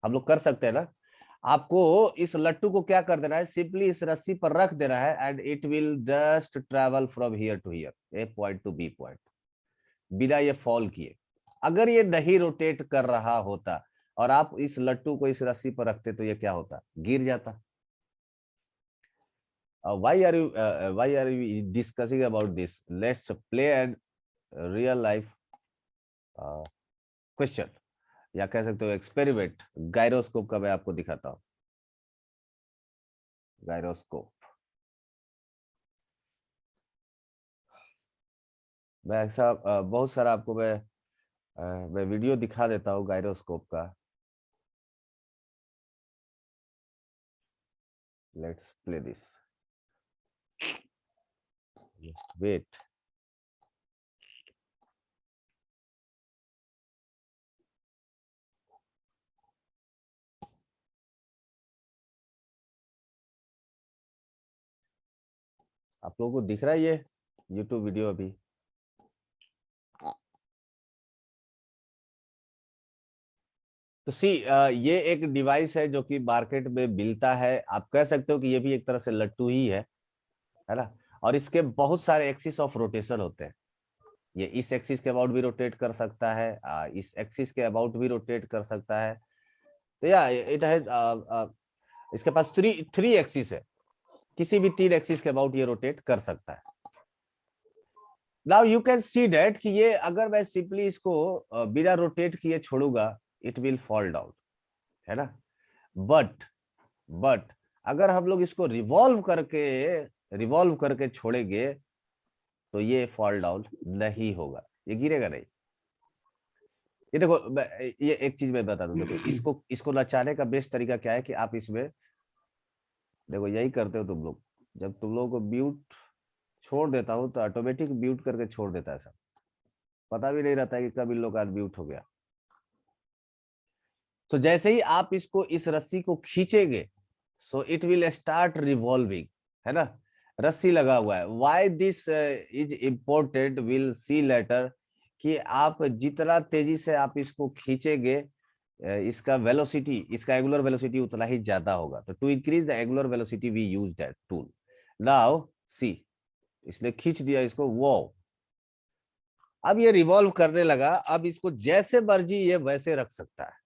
हम लोग कर सकते हैं ना। आपको इस लट्टू को क्या कर देना है, सिंपली इस रस्सी पर रख देना है and it will just travel from here to here, A point to B point, बिना ये फॉल किए। अगर ये नहीं रोटेट कर रहा होता और आप इस लट्टू को इस रस्सी पर रखते तो ये क्या होता, गिर जाता। why are we discussing about this? Let's play a real life question, या कह सकते हो एक्सपेरिमेंट। गायरोस्कोप का मैं आपको दिखाता हूं। गायरोस्कोप मैं ऐसा बहुत सारा आपको मैं वीडियो दिखा देता हूँ गायरोस्कोप का। Let's play this, wait. आप लोगों को दिख रहा है ये YouTube वीडियो अभी? तो सी ये एक डिवाइस है जो कि मार्केट में मिलता है। आप कह सकते हो कि ये भी एक तरह से लट्टू ही है ना। और इसके बहुत सारे एक्सिस ऑफ रोटेशन होते हैं। ये इस एक्सिस के अबाउट भी रोटेट कर सकता है, इस एक्सिस के अबाउट भी रोटेट कर सकता है। तो या इट है, इसके पास थ्री एक्सिस है, किसी भी 3 एक्सिस के अबाउट ये रोटेट कर सकता है। Now you can see that कि ये अगर मैं सिंपली इसको बिना रोटेट किए छोड़ूंगा, इट विल फॉल डाउन, है ना। बट अगर हम लोग इसको रिवॉल्व करके छोड़ेंगे तो ये फॉल डाउन नहीं होगा, ये गिरेगा नहीं। ये देखो, ये एक चीज मैं बता दूं, देखो इसको नचाने का बेस्ट तरीका क्या है कि आप इसमें देखो, यही करते हो तुम लोग। जब तुम लोगों को म्यूट छोड़ देता हूं तो ऑटोमेटिक म्यूट करके छोड़ देता है, सब पता भी नहीं रहता है कि कब इन लोग का म्यूट हो गया। तो जैसे ही आप इसको इस रस्सी को खींचेंगे, so it will start revolving, है ना। रस्सी लगा हुआ है। Why this is important will see later, कि आप जितना तेजी से आप इसको खींचेंगे, इसका वेलोसिटी, इसका एंगुलर वेलोसिटी उतना ही ज्यादा होगा। तो to increase the angular velocity we use that tool. Now see, इसने खींच दिया इसको, वो अब ये रिवॉल्व करने लगा। अब इसको जैसे मर्जी ये वैसे रख सकता है।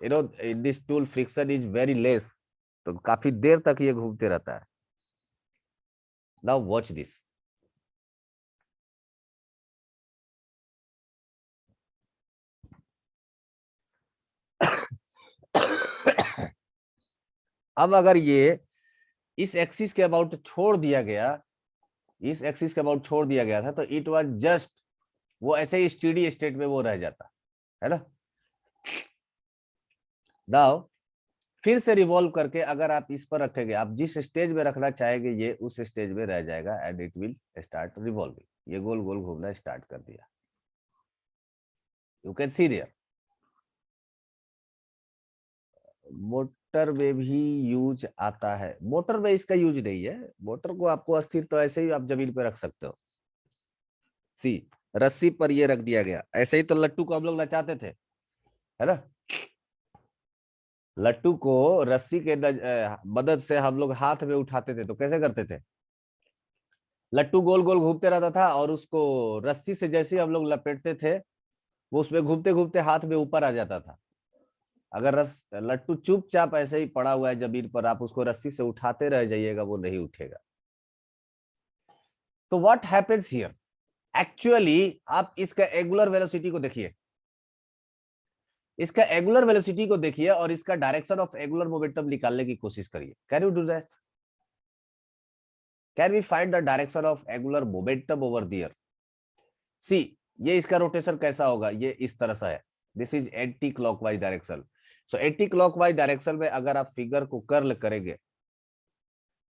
You know this tool friction is very less, तो काफी देर तक ये घूमते रहता है। Now watch this. अब अगर ये इस एक्सिस के अबाउट छोड़ दिया गया, इस एक्सिस के अबाउट छोड़ दिया गया था, तो इट वाज जस्ट, वो ऐसे ही स्टेडी स्टेट में वो रह जाता है ना। नाउ फिर से रिवॉल्व करके अगर आप इस पर रखेंगे, आप जिस स्टेज में रखना चाहेंगे ये उस स्टेज में रह जाएगा and it will start revolving. ये गोल गोल घूमना स्टार्ट कर दिया। You can see there. Motor में भी यूज आता है, मोटर में इसका यूज नहीं है। मोटर को आपको अस्थिर तो ऐसे ही आप जमीन पे रख सकते हो। सी, रस्सी पर ये रख दिया गया, ऐसे ही तो लट्टू को हम लोग नचाते थे, है ना। लट्टू को रस्सी के मदद से हम लोग हाथ में उठाते थे, तो कैसे करते थे, लट्टू गोल गोल घूमते रहता था और उसको रस्सी से जैसे हम लोग लपेटते थे, वो उसमें घूमते घूमते हाथ में ऊपर आ जाता था। अगर लट्टू चुपचाप ऐसे ही पड़ा हुआ है जमीन पर, आप उसको रस्सी से उठाते रह जाइएगा, वो नहीं उठेगा। तो व्हाट हैपेंस हियर, एक्चुअली आप इसका एंगुलर वेलोसिटी को देखिए, इसका एंगुलर वेलोसिटी को देखिए और इसका डायरेक्शन ऑफ एंगुलर मोमेंटम निकालने की कोशिश करिए। Can you do that? Can we find the direction of angular momentum over there? See, ये इसका रोटेशन कैसा होगा, ये इस तरह से है। This is anti clockwise direction. So anti clockwise direction में अगर आप फिगर को कर्ल करेंगे,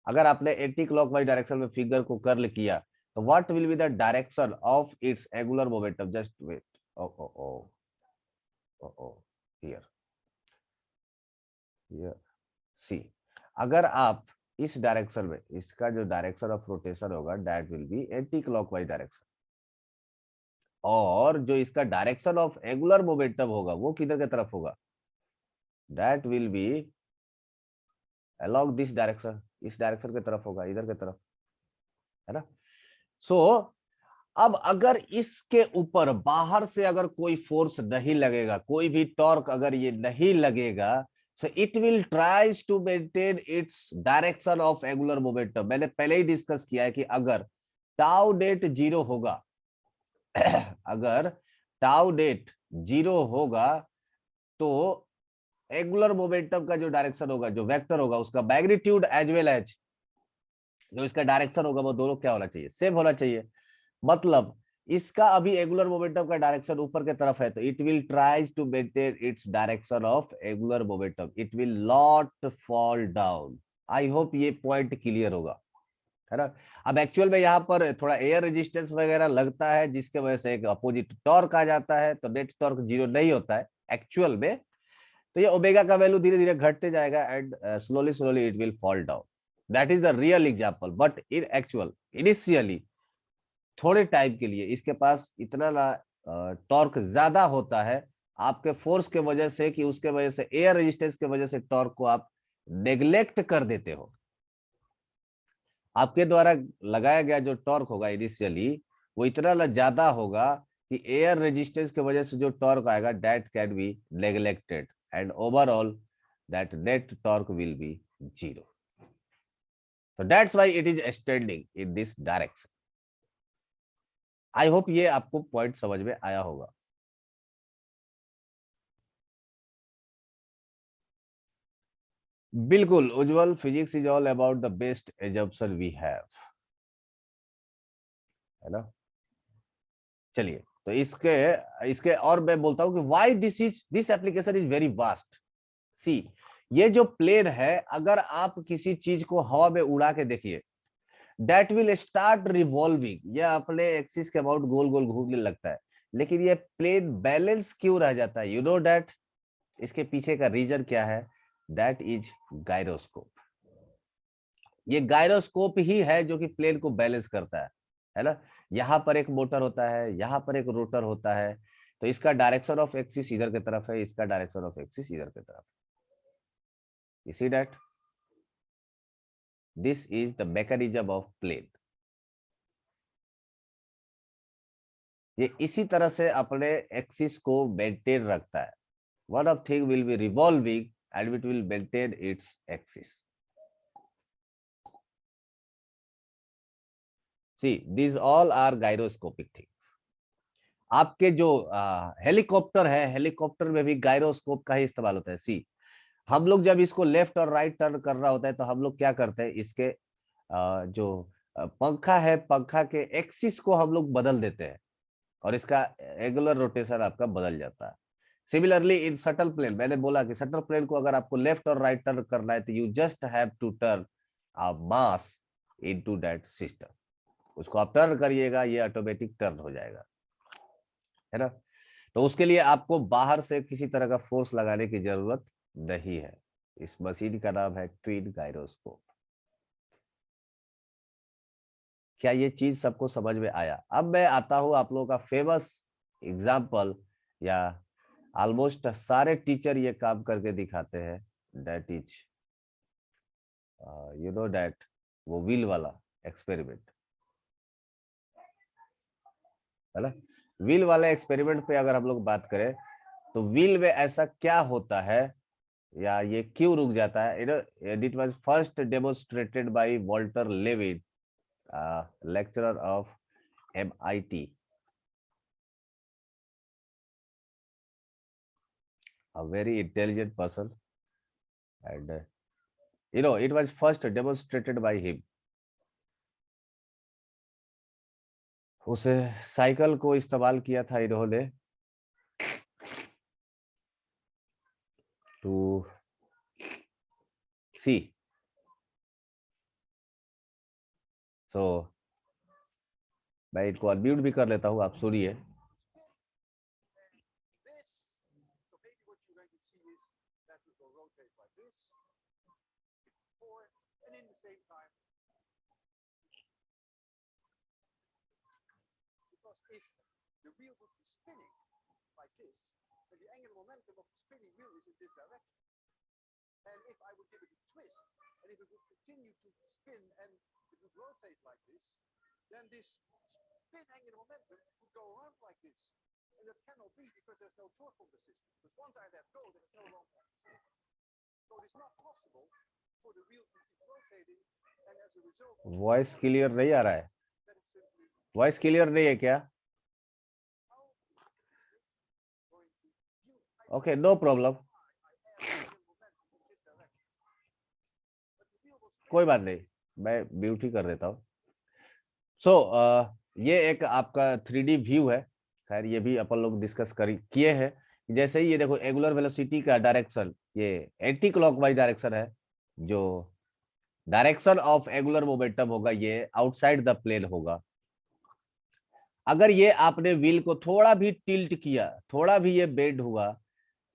अगर आपने एंटी क्लॉकवाइज डायरेक्शन में फिगर को कर्ल किया, तो what will be the direction of its angular momentum? Just wait, here see, अगर आप इस डायरेक्शन में इसका जो डायरेक्शन ऑफ रोटेशन होगा that will be anti clockwise direction, और जो इसका डायरेक्शन ऑफ एंगुलर मोमेंटम होगा वो किधर की तरफ होगा, that will B along this direction, इस डायरेक्शन की तरफ होगा, इधर की तरफ, है ना। सो अब अगर इसके ऊपर बाहर से अगर कोई फोर्स नहीं लगेगा, कोई भी टॉर्क अगर ये नहीं लगेगा, so it will tries to maintain its direction of angular momentum। मैंने पहले ही डिस्कस किया है कि अगर टाउ डेट 0 होगा अगर टाउ डेट 0 होगा तो एंगुलर मोमेंटम का जो डायरेक्शन होगा, जो वेक्टर होगा, उसका मैग्नीट्यूड एज वेल एज जो इसका डायरेक्शन होगा वो दोनों क्या होना चाहिए, सेम होना चाहिए। मतलब इसका अभी एंगुलर मोमेंटम का डायरेक्शन ऊपर की तरफ है तो it will tries to maintain its direction of angular momentum, it will not fall down. I hope ये पॉइंट क्लियर होगा, है ना। अब एक्चुअल में यहाँ पर थोड़ा एयर रेजिस्टेंस वगैरह लगता है जिसके वजह से एक अपोजिट टॉर्क आ जाता है, तो नेट टॉर्क 0 नहीं होता है एक्चुअल में, तो ये ओमेगा का वैल्यू धीरे धीरे घटते जाएगा and slowly slowly it will fall down. That is the real example, but in actual initially थोड़े टाइम के लिए इसके पास इतना टॉर्क ज्यादा होता है आपके फोर्स के वजह से, कि उसके वजह से एयर रेजिस्टेंस के वजह से टॉर्क को आप नेग्लेक्ट कर देते हो। आपके द्वारा लगाया गया जो टॉर्क होगा इनिशियली वो इतना ज्यादा होगा कि एयर रेजिस्टेंस की वजह से जो टॉर्क आएगा that can be neglected and overall that net torque will be 0। So that's why it is extending in this direction। I hope ये आपको पॉइंट समझ में आया होगा। बिल्कुल Ujjwal, physics is all about the best assumption we have, है ना। चलिए तो इसके और मैं बोलता हूं कि why this application is very vast. See, ये जो प्लेन है अगर आप किसी चीज को हवा में उड़ा के देखिए दैट विल स्टार्ट रिवॉल्विंग, यह अपने एक्सिस के अबाउट गोल गोल घूमने लगता है, लेकिन ये प्लेन बैलेंस क्यों रह जाता है, यू नो दैट। इसके पीछे का रीजन क्या है, दैट इज गायरोस्कोप। ये गायरोस्कोप ही है जो कि प्लेन को बैलेंस करता है ना। यहाँ पर एक मोटर होता है, यहाँ पर एक रोटर होता है, तो इसका डायरेक्शन ऑफ एक्सिस इधर की तरफ है, इसका डायरेक्शन ऑफ एक्सिस इधर की तरफ। You see that this is the mechanism of plane. ये इसी तरह से अपने एक्सिस को मेंटेन रखता है। One of thing will be revolving and it will maintain its axis. See, these all are gyroscopic things। आपके जो हेलीकॉप्टर है, हेलीकॉप्टर में भी गायरोस्कोप का ही इस्तेमाल होता है। सी, हम लोग जब इसको लेफ्ट और राइट टर्न कर रहा होता है तो हम लोग क्या करते हैं, इसके जो पंखा है, पंखा के एक्सिस को हम लोग बदल देते हैं और इसका एंगुलर रोटेशन आपका बदल जाता है। सिमिलरली इन शटल प्लेन, मैंने बोला कि शटल प्लेन को अगर आपको लेफ्ट और राइट टर्न करना है तो you just have to turn a mass into that system. उसको आप टर्न करिएगा, ये ऑटोमेटिक टर्न हो जाएगा, है ना। तो उसके लिए आपको बाहर से किसी तरह का फोर्स लगाने की जरूरत नहीं है। इस मशीन का नाम है ट्विन गायरोस्कोप। क्या ये चीज सबको समझ में आया? अब मैं आता हूं आप लोगों का फेमस एग्जाम्पल, या ऑलमोस्ट सारे टीचर ये काम करके दिखाते हैं, that is you know that वो व्हील वाला एक्सपेरिमेंट, है ना। व्हील वाले एक्सपेरिमेंट पे अगर हम लोग बात करें तो व्हील में ऐसा क्या होता है या ये क्यों रुक जाता है। It was first demonstrated by Walter Lewin, lecturer of MIT, a very intelligent person, and it was first demonstrated by him। उसे साइकिल को इस्तेमाल किया था इन्होंने टू सी। सो मैं इनको अनम्यूट भी कर लेता हूं, आप सुनिए। And in the same because if the wheel would be spinning like this, then the angular momentum of the spinning wheel is in this direction. And if I would give it a twist, and if it would continue to spin and it would rotate like this, then this spin angular momentum would go around like this. And that cannot be because there's no torque on the system. Because once I let go, there is no longer. So it is not possible for the wheel to keep rotating, and as a result, voice clear नहीं आ रहा है? that is simply voice clear नहीं है क्या? how going to yield. Okay, no problem, कोई बात नहीं, मैं म्यूट ही कर देता हूँ। सो ये एक आपका 3D व्यू है। खैर ये भी अपन लोग डिस्कस किए हैं। जैसे ही ये देखो एंगुलर वेलोसिटी का डायरेक्शन ये एंटी क्लॉकवाइज डायरेक्शन है, जो डायरेक्शन ऑफ एंगुलर मोमेंटम होगा ये आउटसाइड द प्लेन होगा। अगर ये आपने व्हील को थोड़ा भी टिल्ट किया, थोड़ा भी ये बेंड हुआ,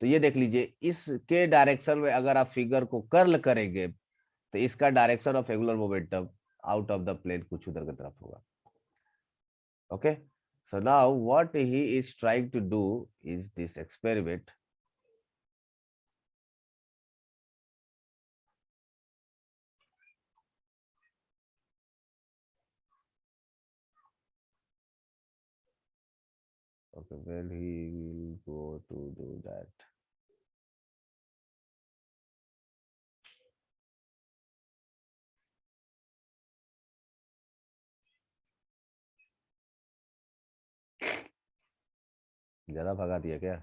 तो ये देख लीजिए इसके डायरेक्शन में अगर आप फिगर को कर्ल करेंगे तो इसका direction of angular momentum out of the plane कुछ उधर की तरफ होगा। Okay, so now what he is trying to do is this experiment. Okay, when he will go to do that. ज्यादा भगा दिया क्या?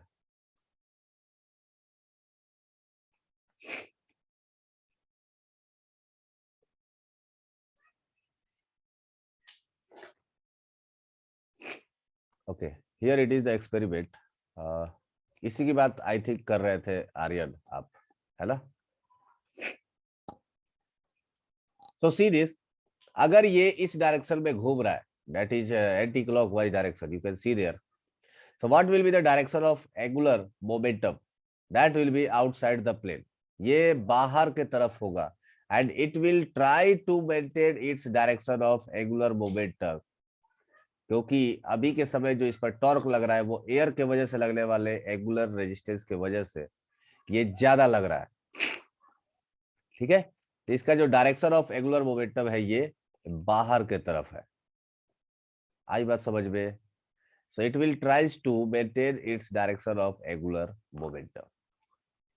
Okay, here it is the experiment. इसी की बात आई थिंक कर रहे थे आर्यन आप, है ना? सो सी दिस, अगर ये इस डायरेक्शन में घूम रहा है, that is anti clockwise direction, you can see there. So what will be the direction of angular momentum? That will be outside the plane, ये बाहर के तरफ होगा, and it will try to maintain its direction of angular momentum. क्योंकि अभी के समय जो इस पर टॉर्क लग रहा है वो एयर के वजह से लगने वाले एंगुलर रेजिस्टेंस के वजह से ये ज्यादा लग रहा है। ठीक है, तो इसका जो डायरेक्शन ऑफ एंगुलर मोमेंटम है ये बाहर के तरफ है। आई बात समझ में? So it will tries to maintain its direction of angular momentum,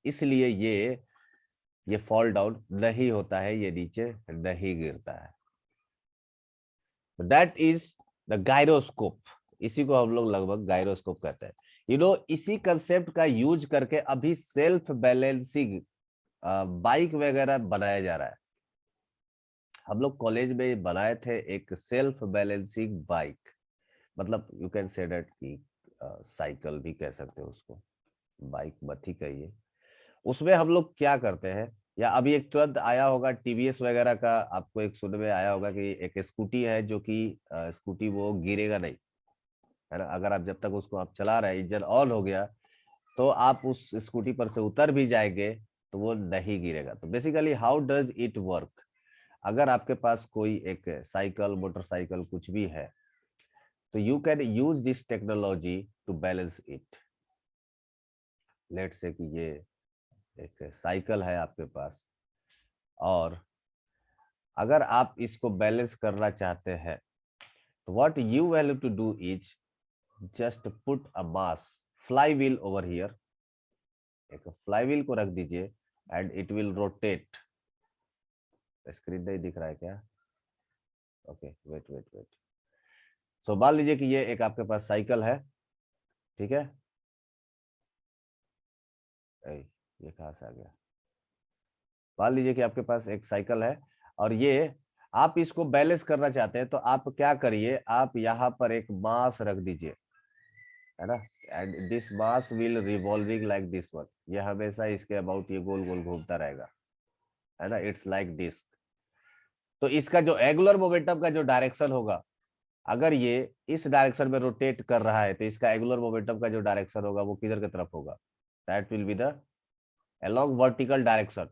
इसलिए ये फॉल डाउन नहीं होता है, ये नीचे नहीं गिरता है। दैट इज द गायरोस्कोप, इसी को हम लोग लगभग गायरोस्कोप कहते हैं। यू नो, इसी कंसेप्ट का यूज करके अभी सेल्फ बैलेंसिंग बाइक वगैरह बनाया जा रहा है। हम लोग कॉलेज में बनाए थे एक सेल्फ बैलेंसिंग बाइक, मतलब यू कैन से दैट कि साइकिल भी कह सकते हो उसको, बाइक मत ही कहिए। उसमें हम लोग क्या करते हैं, या अभी एक तुरंत आया होगा टीवीएस वगैरह का, आपको एक सुनने में आया होगा कि एक स्कूटी है जो कि स्कूटी वो गिरेगा नहीं, है ना? अगर आप जब तक उसको आप चला रहे हैं, इंजन ऑन हो गया तो आप उस स्कूटी पर से उतर भी जाएंगे तो वो नहीं गिरेगा। तो basically how does it work? अगर आपके पास कोई एक साइकिल, मोटरसाइकिल कुछ भी है, तो you can use this technology to balance it. Let's say कि ये एक साइकिल है आपके पास, और अगर आप इसको बैलेंस करना चाहते हैं तो what you have to do is just put a mass flywheel over here. एक फ्लाई व्हील को रख दीजिए and it will rotate. Screen नहीं दिख रहा है क्या? Okay, wait. सो मान लीजिए कि ये एक आपके पास साइकिल है, ठीक है? ये कहां से आ गया? मान लीजिए कि आपके पास एक साइकिल है और ये आप इसको बैलेंस करना चाहते हैं, तो आप क्या करिए, आप यहाँ पर एक मास रख दीजिए, है ना? And this mass will revolving like this one, ये हमेशा इसके अबाउट ये गोल गोल घूमता रहेगा, है ना? It's like disc. तो इसका जो एंगुलर मोमेंटम का जो डायरेक्शन होगा, अगर ये इस डायरेक्शन में रोटेट कर रहा है तो इसका एंगुलर मोमेंटम का जो डायरेक्शन होगा वो किधर की तरफ होगा? That will be the along vertical direction.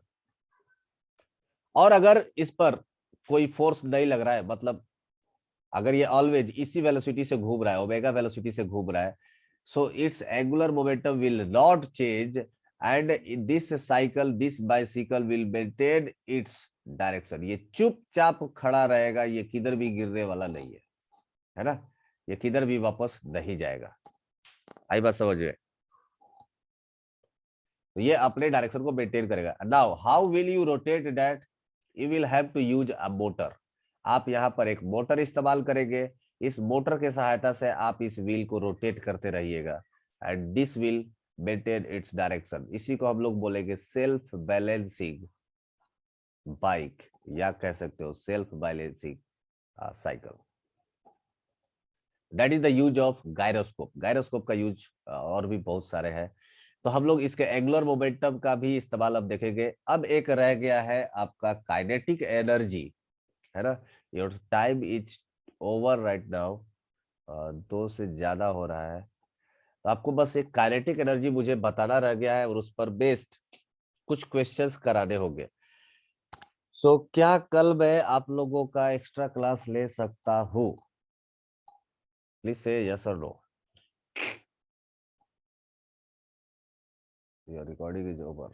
और अगर इस पर कोई फोर्स नहीं लग रहा है, मतलब अगर ये ऑलवेज इसी वेलोसिटी से घूम रहा है, ओमेगा वेलोसिटी से घूम रहा है, so it's angular momentum will not change and this cycle, this bicycle will maintain its direction. ये चुपचाप खड़ा रहेगा, ये किधर भी गिरने वाला नहीं है ना, ये किधर भी वापस नहीं जाएगा। आई बात समझ में? तो ये अपने डायरेक्शन को मेंटेन करेगा। Now how will you rotate that? You will have to use a motor. आप यहाँ पर एक मोटर इस्तेमाल करेंगे, इस मोटर के सहायता से आप इस व्हील को रोटेट करते रहिएगा and this will maintain its direction. इसी को हम लोग बोलेंगे सेल्फ बैलेंसिंग बाइक, या कह सकते हो self balancing cycle. That is the use of gyroscope. Gyroscope का यूज और भी बहुत सारे हैं। तो हम लोग इसके एंगुलर मोमेंटम का भी इस्तेमाल अब देखेंगे। अब एक रह गया है आपका काइनेटिक एनर्जी, है ना। Your time is over right now, 2 से ज्यादा हो रहा है। तो आपको बस एक काइनेटिक एनर्जी मुझे बताना रह गया है और उस पर बेस्ड कुछ क्वेश्चंस कराने होंगे। सो क्या कल मैं आप लोगों का एक्स्ट्रा क्लास ले सकता हूं? प्लीज से यस और no. Your recording is over.